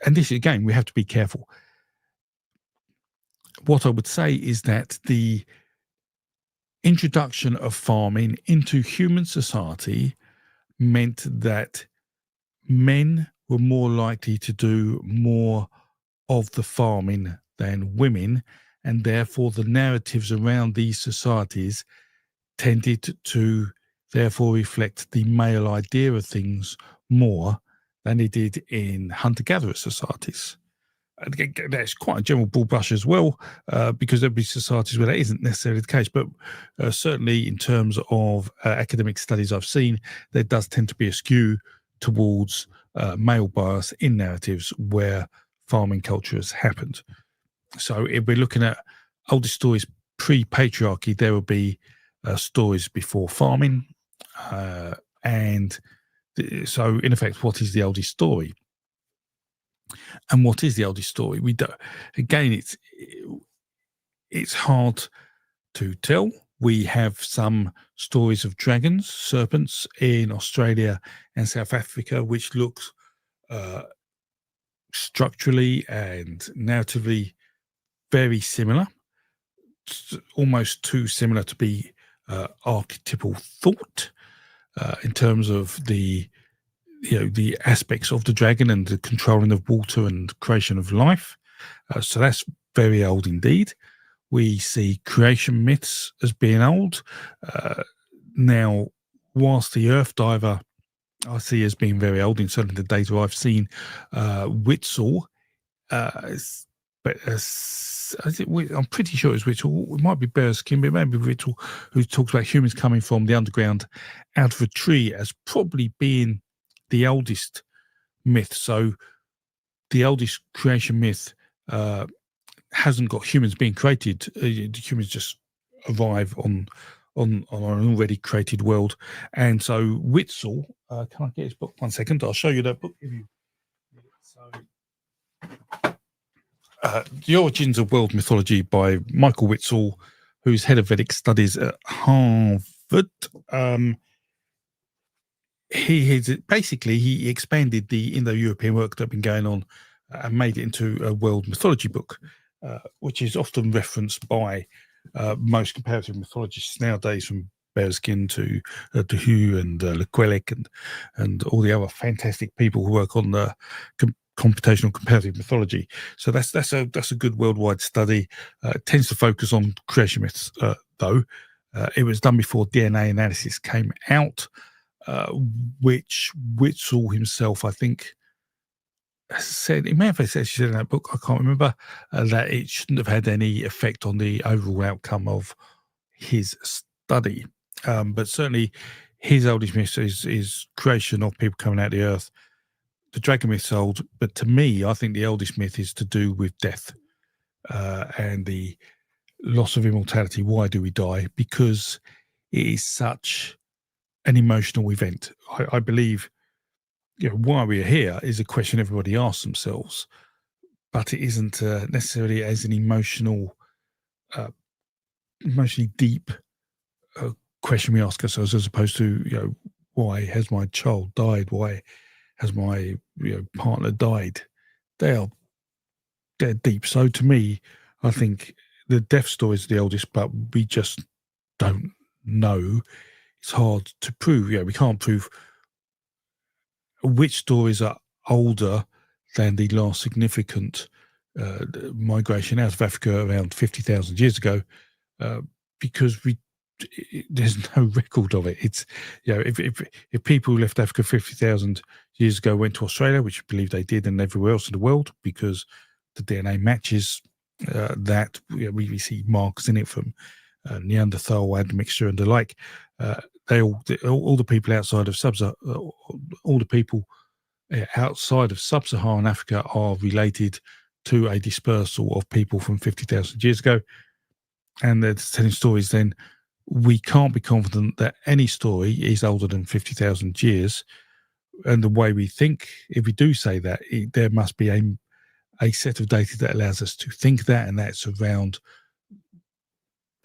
And this again, we have to be careful. What I would say is that the introduction of farming into human society meant that men were more likely to do more of the farming than women, and therefore the narratives around these societies tended to therefore reflect the male idea of things more than it did in hunter-gatherer societies. That's quite a general broad brush as well, because there'll be societies where that isn't necessarily the case. But certainly, in terms of academic studies I've seen, there does tend to be a skew towards male bias in narratives where farming culture has happened. So, if we're looking at oldest stories pre-patriarchy, there will be stories before farming, and so in effect, what is the oldest story? And what is the oldest story? We don't. Again, it's hard to tell. We have some stories of dragons, serpents in Australia and South Africa, which looks structurally and narratively very similar, almost too similar to be archetypal thought in terms of the aspects of the dragon and the controlling of water and creation of life. So that's very old indeed. We see creation myths as being old. Now, whilst the Earth Diver I see as being very old in certainly the data I've seen, Witzel, but I'm pretty sure it's Witzel. It might be Bearskin, but it might be Witzel, who talks about humans coming from the underground out of a tree as probably being the oldest myth. So the oldest creation myth hasn't got humans being created. Humans just arrive on an already created world. And so Witzel, can I get his book? 1 second, I'll show you that book. The Origins of World Mythology by Michael Witzel, who's head of Vedic Studies at Harvard. He expanded the Indo-European work that had been going on and made it into a world mythology book, which is often referenced by most comparative mythologists nowadays, from Bearskin to Hugh and Lequelic and all the other fantastic people who work on the computational comparative mythology. So that's a good worldwide study. It tends to focus on creation myths, though. It was done before DNA analysis came out, which Witzel himself, I think, said, he may have said, she said in that book, I can't remember, that it shouldn't have had any effect on the overall outcome of his study. But certainly his oldest myth is creation of people coming out of the earth. The dragon myth's old, but to me, I think the oldest myth is to do with death and the loss of immortality. Why do we die? Because it is such an emotional event. I believe, why we are here is a question everybody asks themselves, but it isn't necessarily as an emotionally deep question we ask ourselves, as opposed to, why has my child died? Why has my partner died? They're deep. So to me, I think the death stories are the oldest, but we just don't know. It's hard to prove. We can't prove which stories are older than the last significant migration out of Africa around 50,000 years ago, because there's no record of it. It's, if people who left Africa 50,000 years ago went to Australia, which I believe they did, and everywhere else in the world, because the DNA matches that, we see marks in it from Neanderthal, admixture, and the like. All the people outside of all the people outside of sub-Saharan Africa are related to a dispersal of people from 50,000 years ago, and they're telling stories. Then we can't be confident that any story is older than 50,000 years. And the way we think, if we do say that, there must be a set of data that allows us to think that, and that's around,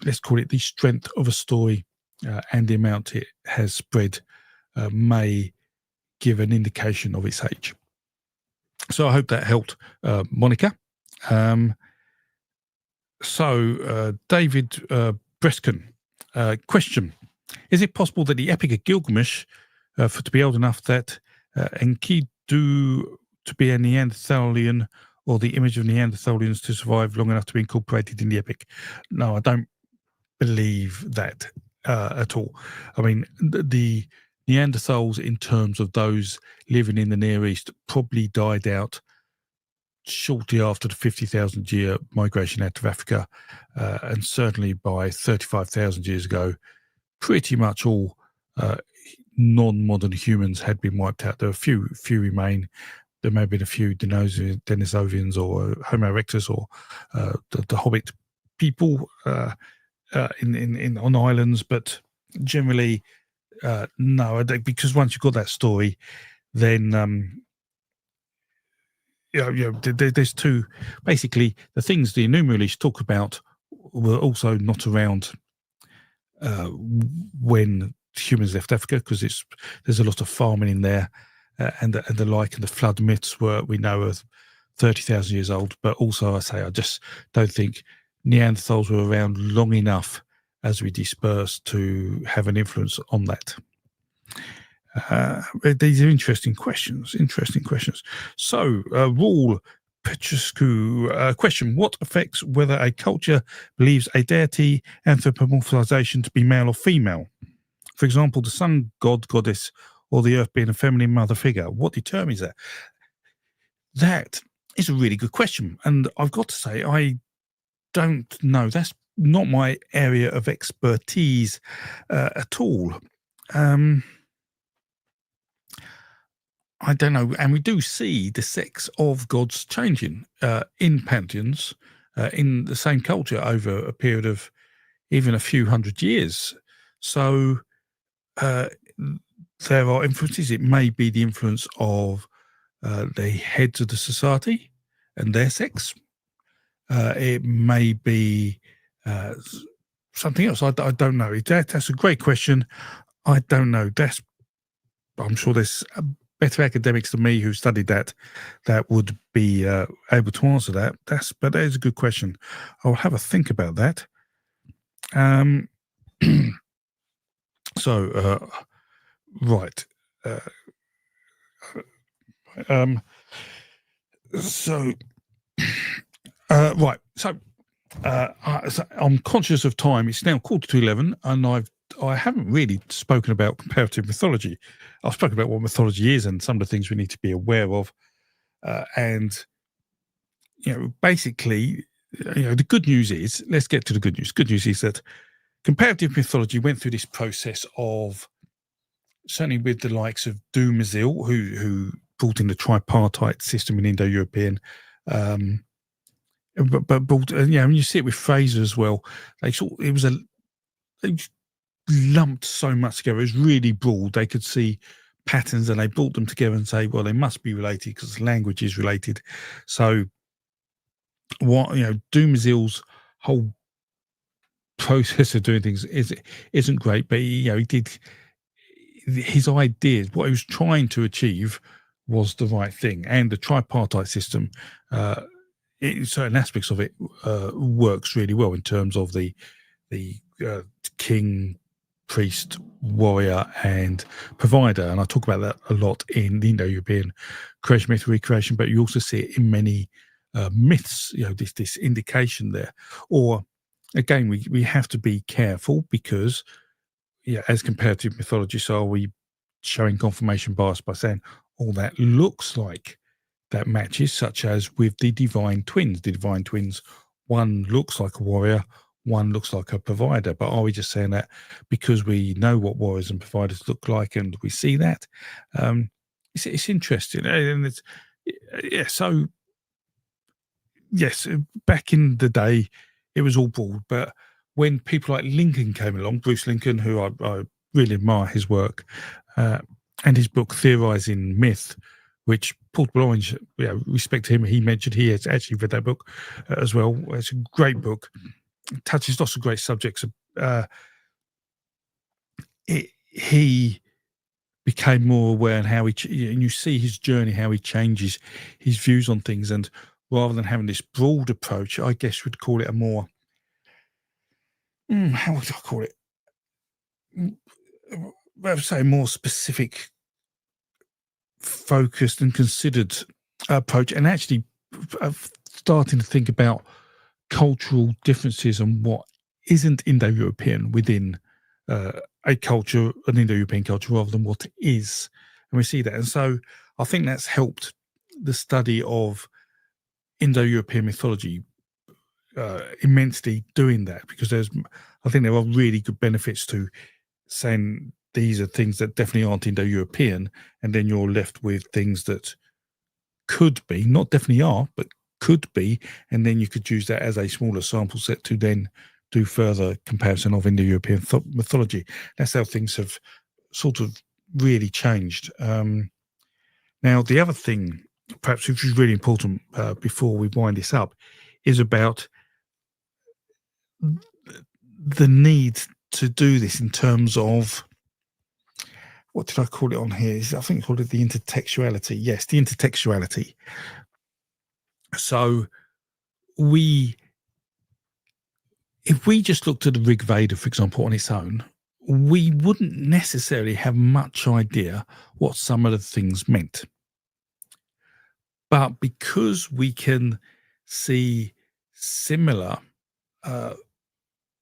let's call it, the strength of a story, and the amount it has spread may give an indication of its age. So I hope that helped, Monica. David Breskin, question: is it possible that the Epic of Gilgamesh, to be old enough that Enkidu to be a Neanderthalian, or the image of Neanderthalians to survive long enough to be incorporated in the epic? No, I don't believe that at all. I mean, the Neanderthals, in terms of those living in the Near East, probably died out shortly after the 50,000 year migration out of Africa, and certainly by 35,000 years ago, pretty much all non-modern humans had been wiped out. There are few remain. There may have been a few Denisovians or Homo erectus, or the Hobbit people on islands, but generally no. Because once you've got that story, then there's two. Basically, the things the enumeralists talk about were also not around when humans left Africa, because there's a lot of farming in there, and the like, and the flood myths we know are 30,000 years old. But also, I just don't think Neanderthals were around long enough as we disperse to have an influence on that. These are interesting questions. So, Raul Petrescu, question: what affects whether a culture believes a deity anthropomorphization to be male or female? For example, the sun god, goddess, or the earth being a feminine mother figure. What determines that? That is a really good question, and I've got to say, I don't know. That's not my area of expertise at all. I don't know. And we do see the sex of gods changing in pantheons in the same culture over a period of even a few hundred years. So there are influences. It may be the influence of the heads of the society and their sex. It may be something else. I don't know. That's a great question. I don't know. I'm sure there's better academics than me who studied that would be able to answer that. But that is a good question. I'll have a think about that. Right. Right. So I'm conscious of time. It's now 11:15, and I haven't really spoken about comparative mythology. I've spoken about what mythology is and some of the things we need to be aware of. And basically, the good news is, let's get to the good news. Good news is that comparative mythology went through this process of, certainly with the likes of Dumezil, who brought in the tripartite system in Indo-European, but and you see it with Fraser as well. They lumped so much together. It was really broad. They could see patterns, and they brought them together and say, well, they must be related because language is related. So what Dumezil's whole process of doing things isn't great, but he did his ideas. What he was trying to achieve was the right thing, and the tripartite system, certain aspects of it works really well in terms of the king, priest, warrior, and provider. And I talk about that a lot in the Indo-European creation myth recreation, but you also see it in many myths, this indication there. Or again, we have to be careful because, yeah, as comparative mythologists, are we showing confirmation bias by saying all that looks like that matches, such as with the divine twins? The divine twins, one looks like a warrior, one looks like a provider. But are we just saying that because we know what warriors and providers look like and we see that? It's interesting, and it's yeah. So yes, back in the day, it was all bald, but when people like Lincoln came along, Bruce Lincoln, who I really admire his work, uh, and his book Theorizing Myth, which Portable Orange, respect to him, he mentioned he has actually read that book as well. It's a great book, it touches lots of great subjects. He became more aware and how and you see his journey, how he changes his views on things, and rather than having this broad approach, I guess we'd call it a more how would I call it? Mm, I would say more specific, focused, and considered approach, and actually starting to think about cultural differences and what isn't Indo-European within uh, a culture, an Indo-European culture, rather than what is. And we see that. And so I think that's helped the study of Indo-European mythology immensely, doing that, because I think there are really good benefits to saying these are things that definitely aren't Indo-European, and then you're left with things that could be, not definitely are, but could be, and then you could use that as a smaller sample set to then do further comparison of Indo-European mythology. That's how things have sort of really changed. Now, the other thing, perhaps which is really important before we wind this up, is about the need to do this in terms of, what did I call it on here? I think I called it the intertextuality. Yes, the intertextuality. So if we just looked at the Rig Veda, for example, on its own, we wouldn't necessarily have much idea what some of the things meant. But because we can see similar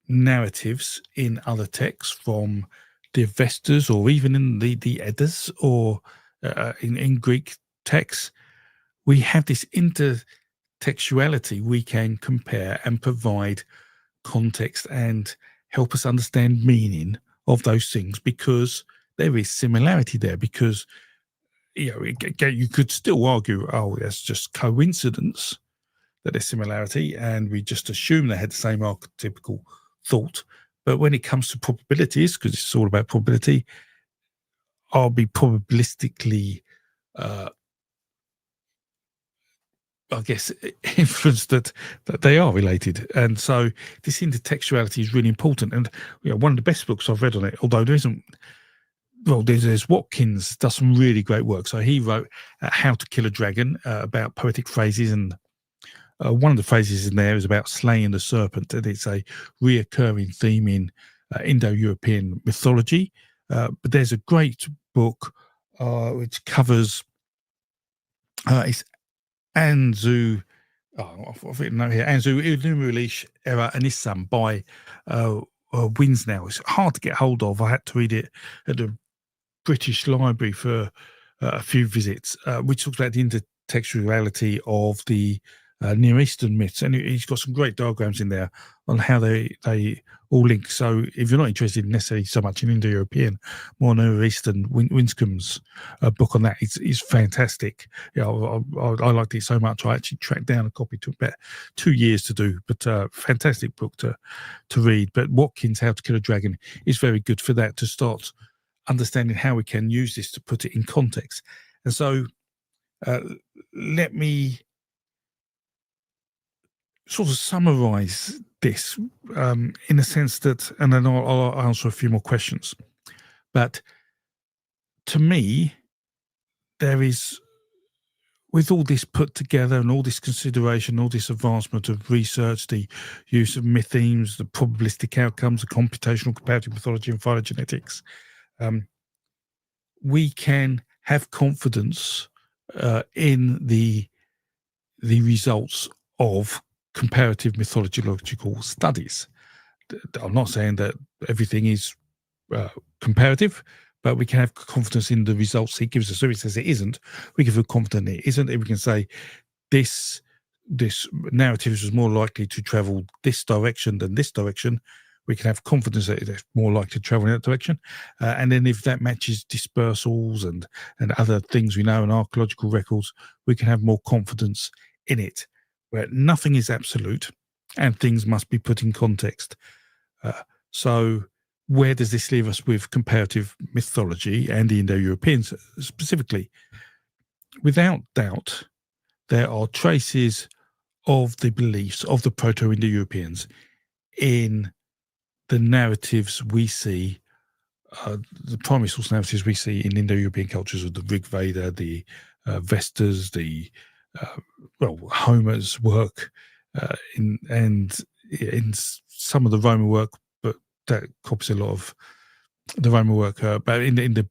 narratives in other texts, from the Avestas or even in the Eddas, or in Greek texts, we have this intertextuality. We can compare and provide context and help us understand meaning of those things, because there is similarity there. Because you could still argue, oh, that's just coincidence that there's similarity, and we just assume they had the same archetypical thought. But when it comes to probabilities, because it's all about probability, I'll be probabilistically, I guess, influenced that they are related. And so this intertextuality is really important. And one of the best books I've read on it, although there isn't, well, there's Watkins does some really great work. So he wrote How to Kill a Dragon, about poetic phrases, and one of the phrases in there is about slaying the serpent, and it's a reoccurring theme in Indo-European mythology. But there's a great book which covers, it's Anzu, I've written note here, Anzu Illumilich Era Anissam by Winsnow. It's hard to get hold of. I had to read it at the British Library for a few visits, which talks about the intertextuality of the Near Eastern myths, and he's got some great diagrams in there on how they all link. So if you're not interested necessarily so much in Indo-European, more Near Eastern, Winscombe's book on that is fantastic. I liked it so much I actually tracked down a copy. It took about 2 years to do, but fantastic book to read. But Watkins' How to Kill a Dragon is very good for that, to start understanding how we can use this to put it in context. And so let me sort of summarize this in a sense that, and then I'll answer a few more questions. But to me, there is, with all this put together and all this consideration, all this advancement of research, the use of mythemes, the probabilistic outcomes, the computational comparative mythology and phylogenetics, we can have confidence in the results of comparative mythological studies. I'm not saying that everything is comparative, but we can have confidence in the results he gives us. So if he says it isn't, we can feel confident it isn't. If we can say this narrative is more likely to travel this direction than this direction, we can have confidence that it's more likely to travel in that direction. And then if that matches dispersals and other things we know in archaeological records, we can have more confidence in it, where nothing is absolute and things must be put in context. So where does this leave us with comparative mythology and the Indo-Europeans specifically? Without doubt, there are traces of the beliefs of the Proto-Indo-Europeans in the narratives we see, the primary source narratives we see in Indo-European cultures of the Rig Veda, the Vestas, the Homer's work, in some of the Roman work, but that copies a lot of the Roman work, but in the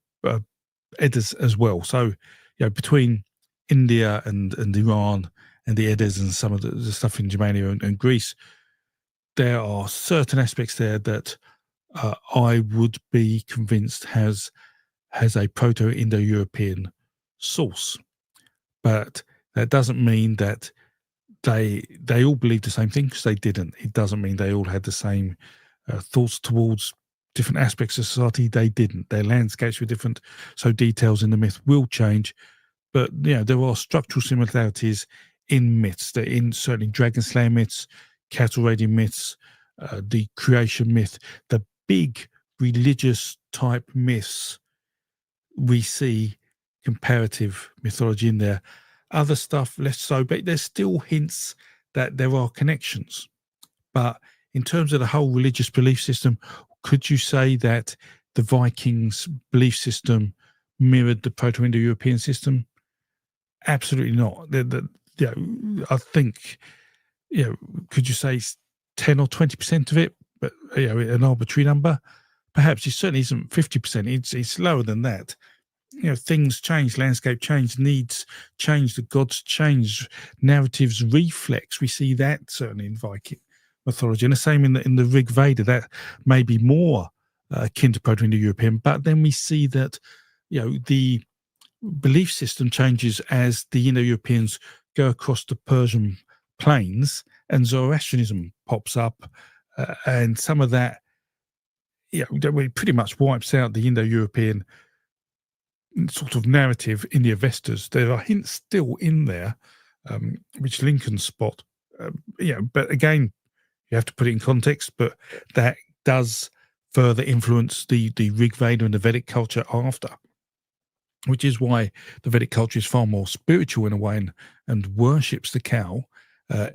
Eddas as well. So, between India and Iran and the Eddas and some of the stuff in Germania and Greece, there are certain aspects there that I would be convinced has a Proto-Indo-European source, but that doesn't mean that they all believed the same thing, because they didn't. It doesn't mean they all had the same thoughts towards different aspects of society. They didn't. Their landscapes were different, so details in the myth will change. But there are structural similarities in myths. That in certainly dragon slayer myths, cattle raiding myths, the creation myth, the big religious type myths, we see comparative mythology in there. Other stuff less so, but there's still hints that there are connections. But in terms of the whole religious belief system, could you say that the Vikings' belief system mirrored the Proto-Indo-European system? Absolutely not. I think, could you say 10 or 20% of it, but an arbitrary number? Perhaps it certainly isn't 50%. It's lower than that. Things change, landscape change, needs change, the gods change, narratives reflex. We see that certainly in Viking mythology, and the same in the Rig Veda. That may be more akin to Proto-Indo-European, but then we see that the belief system changes as the Indo-Europeans go across the Persian plains and Zoroastrianism pops up, and some of that pretty much wipes out the Indo-European sort of narrative in the Avestas. There are hints still in there, which Lincoln spot. But again, you have to put it in context. But that does further influence the Rig Veda and the Vedic culture after, which is why the Vedic culture is far more spiritual in a way and worships the cow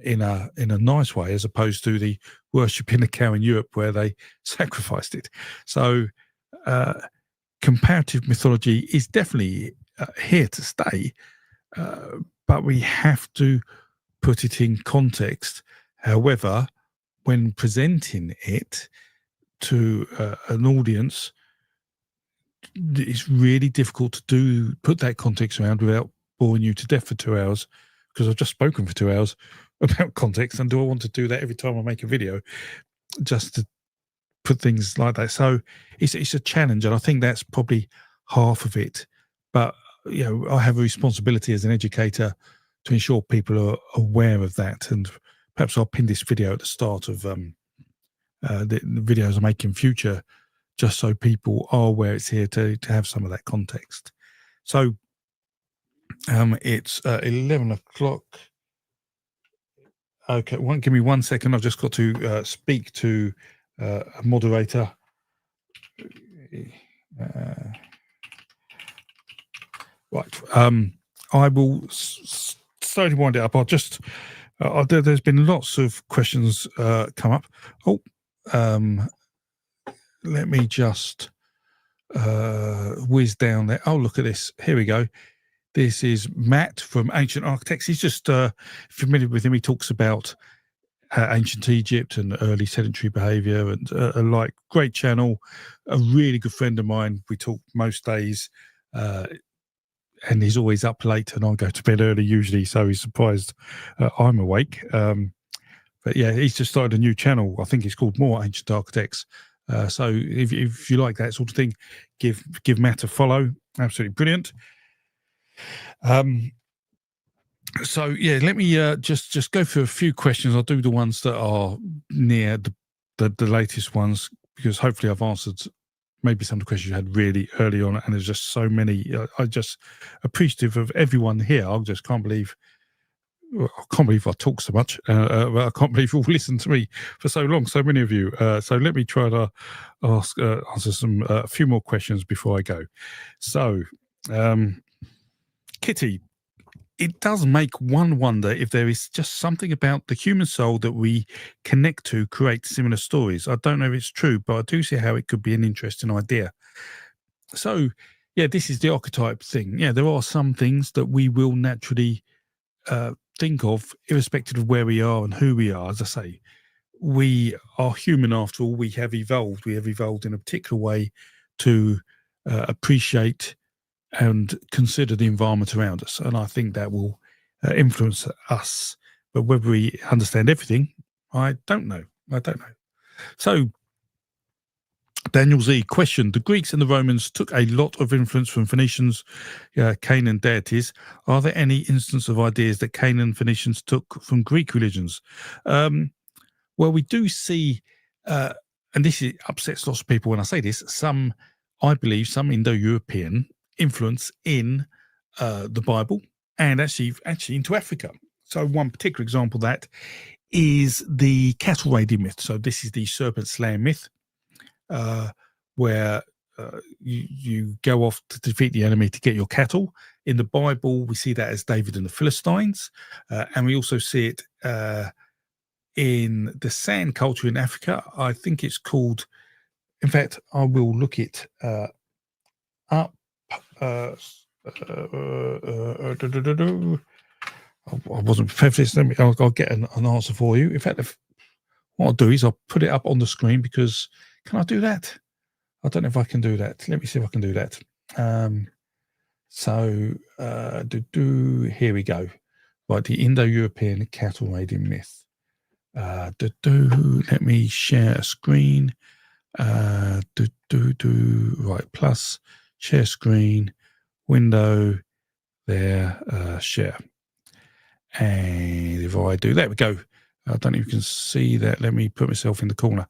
in a nice way, as opposed to the worshipping the cow in Europe where they sacrificed it. So comparative mythology is definitely here to stay, but we have to put it in context. However, when presenting it to an audience, it's really difficult to put that context around without boring you to death for 2 hours, because I've just spoken for 2 hours about context, and do I want to do that every time I make a video just to put things like that? So it's a challenge, and I think that's probably half of it. But I have a responsibility as an educator to ensure people are aware of that, and perhaps I'll pin this video at the start of the videos I make in future, just so people are aware it's here to have some of that context. So it's 11 o'clock. Okay, give me 1 second. I've just got to speak to a moderator. Right. I will slowly wind it up. I'll just there's been lots of questions come up. Let me just whiz down there. Oh, look at this. Here we go. This is Matt from Ancient Architects. He's just familiar with him. He talks about ancient Egypt and early sedentary behavior, and like, great channel, a really good friend of mine. We talk most days, and he's always up late, and I go to bed early usually, so he's surprised I'm awake. But yeah, he's just started a new channel. I think it's called More Ancient Architects. So if you like that sort of thing, give Matt a follow. Absolutely brilliant. So yeah, let me just go through a few questions. I'll do the ones that are near the latest ones, because hopefully I've answered maybe some of the questions you had really early on, and there's just so many. I just appreciative of everyone here. I just can't believe. I can't believe I talk so much. I can't believe you've listened to me for so long, so many of you. So let me try to answer a few more questions before I go. So, Kitty, it does make one wonder if there is just something about the human soul that we connect to create similar stories. I don't know if it's true, but I do see how it could be an interesting idea. So, yeah, this is the archetype thing. Yeah, there are some things that we will naturally think of, irrespective of where we are and who we are. As I say, we are human after all. We have evolved. We have evolved in a particular way to appreciate and consider the environment around us. And I think that will influence us. But whether we understand everything, I don't know. So, Daniel Z question: the Greeks and the Romans took a lot of influence from Phoenicians, Canaan deities. Are there any instances of ideas that Canaan Phoenicians took from Greek religions? Well, we do see, and this upsets lots of people when I say this, I believe some Indo-European influence in the Bible, and actually into Africa. So one particular example of that is the cattle raiding myth. So this is the serpent slayer myth. Where you go off to defeat the enemy to get your cattle. In the Bible, we see that as David and the Philistines, and we also see it in the sand culture in Africa. I think it's called. In fact, I will look it up. I wasn't prepared for this. I'll get an answer for you. In fact, what I'll do is I'll put it up on the screen, because can I do that? I don't know if I can do that. Let me see if I can do that. Here we go. Right, the Indo-European cattle raiding myth. Let me share a screen. Right, plus share screen, window, there, share. And if I do, there we go. I don't know if you can see that. Let me put myself in the corner.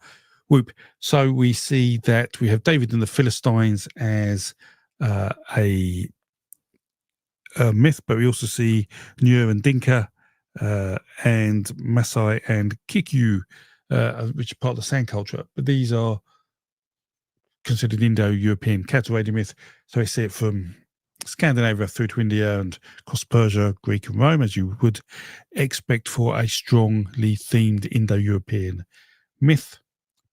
Whoop. So we see that we have David and the Philistines as a myth, but we also see Nur and Dinka and Masai and Kikyu, which are part of the sand culture. But these are considered Indo-European cattle raiding myth. So we see it from Scandinavia through to India and across Persia, Greek and Rome, as you would expect for a strongly themed Indo-European myth.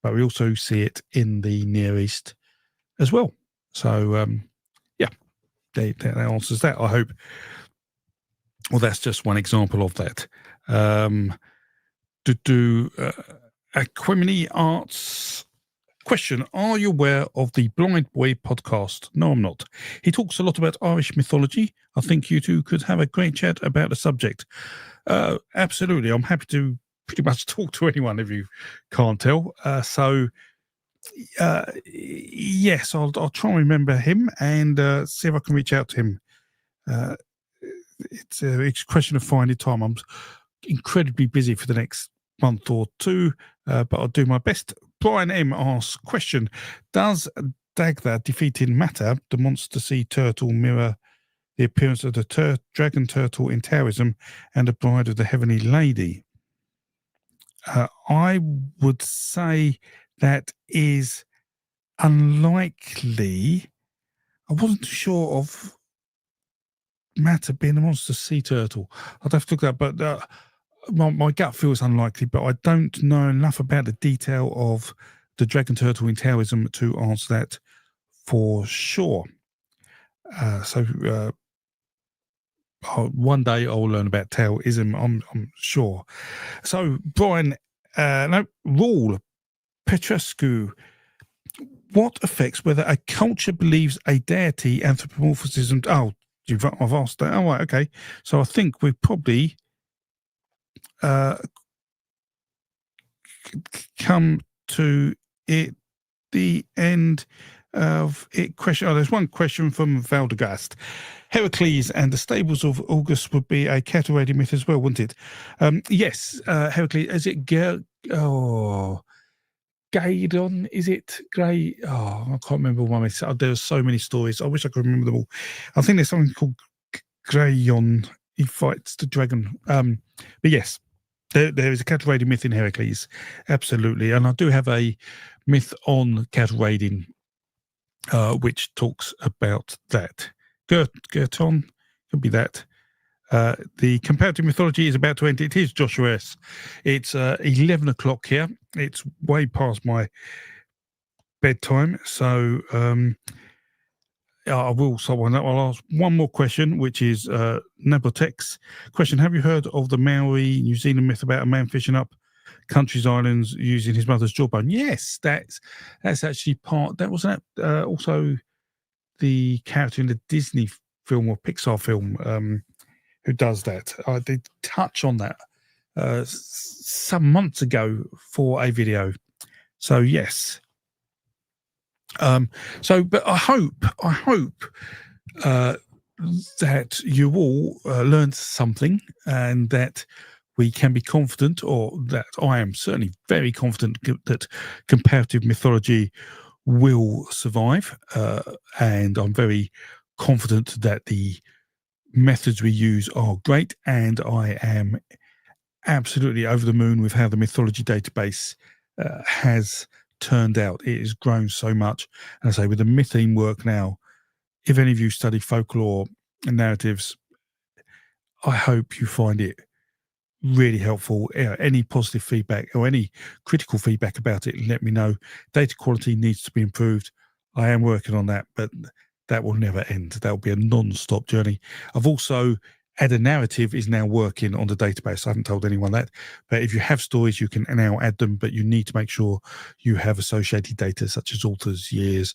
But we also see it in the Near East as well. So, yeah, that answers that, I hope. Well, that's just one example of that. Aquemini Arts question: are you aware of the Blind Boy podcast? No, I'm not. He talks a lot about Irish mythology. I think you two could have a great chat about the subject. Absolutely. I'm happy to pretty much talk to anyone, if you can't tell. Yes, I'll try and remember him and see if I can reach out to him. It's a question of finding time. I'm incredibly busy for the next month or two, but I'll do my best. Brian M asks question: does Dagda defeating Mata, the monster sea turtle, mirror the appearance of the dragon turtle in Taoism and the bride of the heavenly lady? I would say that is unlikely. I wasn't sure of Mata being a monster sea turtle. I'd have to look that, but my gut feels unlikely, but I don't know enough about the detail of the dragon turtle in Taoism to answer that for sure. One day I'll learn about Taoism, I'm sure. So, Brian, Rule Petrescu: what affects whether a culture believes a deity anthropomorphism? Oh, I've asked that. Oh, right, okay. So I think we've probably come to the end of it. Question. Oh, there's one question from Valdegast. Heracles and the stables of August would be a cattle-raiding myth as well, wouldn't it? Yes, Heracles. Is it Gaidon? Is it Grey? Oh, I can't remember one. There's so many stories. I wish I could remember them all. I think there's something called Greyon. He fights the dragon. But yes, there is a cattle raiding myth in Heracles, absolutely. And I do have a myth on cattle raiding, which talks about that. Gerton, could be that. The comparative mythology is about to end. It is Joshua S. It's 11 o'clock here. It's way past my bedtime. So I will stop on that. I'll ask one more question, which is Nabotex question. Have you heard of the Maori New Zealand myth about a man fishing up country's islands using his mother's jawbone? Yes, that's actually part. That wasn't that also the character in the Disney film or Pixar film who does that. I did touch on that some months ago for a video. So yes. But I hope that you all learned something, and that we can be confident, or that I am certainly very confident that comparative mythology will survive, and I'm very confident that the methods we use are great, and I am absolutely over the moon with how the mythology database has turned out. It has grown so much. And I say, with the mytheme work now, if any of you study folklore and narratives, I hope you find it really helpful. Any positive feedback or any critical feedback about it, let me know. Data quality needs to be improved. I am working on that, but that will never end. That will be a non-stop journey. I've also Add a Narrative is now working on the database. I haven't told anyone that, but if you have stories, you can now add them, but you need to make sure you have associated data such as authors, years,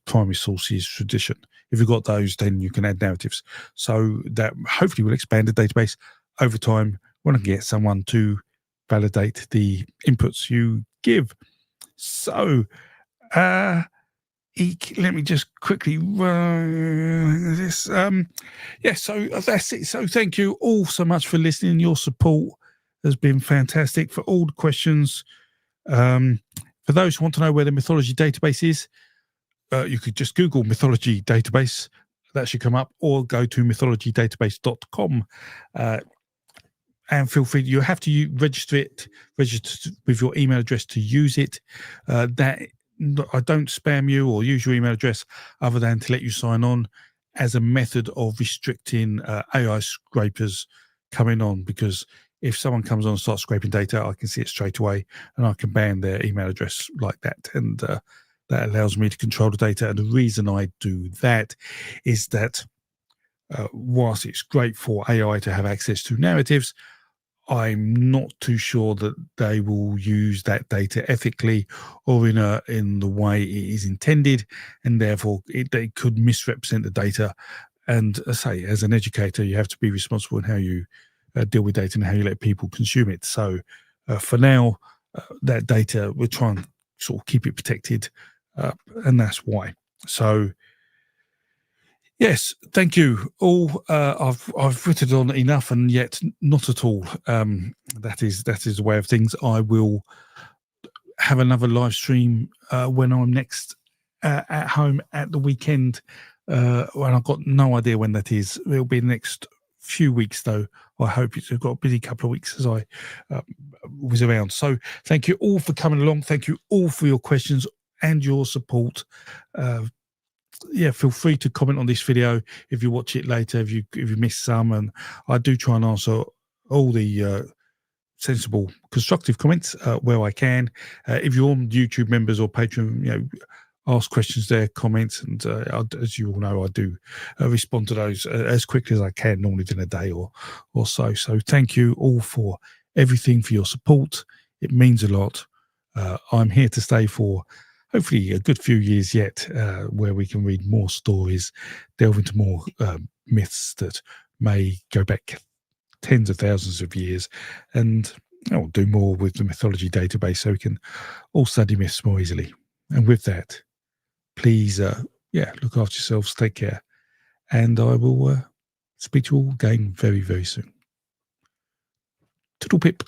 primary sources, tradition. If you've got those, then you can add narratives. So that hopefully will expand the database over time when I can get someone to validate the inputs you give. So, let me just quickly run this. So that's it. So thank you all so much for listening. Your support has been fantastic. For all the questions, for those who want to know where the mythology database is, you could just Google mythology database. That should come up, or go to mythologydatabase.com. And feel free, you have to register with your email address to use it. I don't spam you or use your email address other than to let you sign on, as a method of restricting AI scrapers coming on, because if someone comes on and starts scraping data, I can see it straight away and I can ban their email address like that. And that allows me to control the data. And the reason I do that is that whilst it's great for AI to have access to narratives, I'm not too sure that they will use that data ethically or in the way it is intended, and therefore they could misrepresent the data. And say, as an educator, you have to be responsible in how you deal with data and how you let people consume it. So for now, that data, we're trying to sort of keep it protected, and that's why. So yes, thank you all. I've written on enough, and yet not at all. That is the way of things. I will have another live stream when I'm next at home at the weekend. And I've got no idea when that is. It'll be the next few weeks, though. I hope it's got a busy couple of weeks as I was around. So thank you all for coming along. Thank you all for your questions and your support. Feel free to comment on this video if you watch it later, if you miss some, and I do try and answer all the sensible, constructive comments where I can. If you're on YouTube members or Patreon, ask questions there, comments, and as you all know, I do respond to those as quickly as I can, normally within a day or so. So thank you all for everything, for your support. It means a lot. I'm here to stay for hopefully a good few years yet, where we can read more stories, delve into more myths that may go back tens of thousands of years, and I'll do more with the mythology database so we can all study myths more easily. And with that, please, look after yourselves, take care, and I will speak to you all again very, very soon. Toodle pip.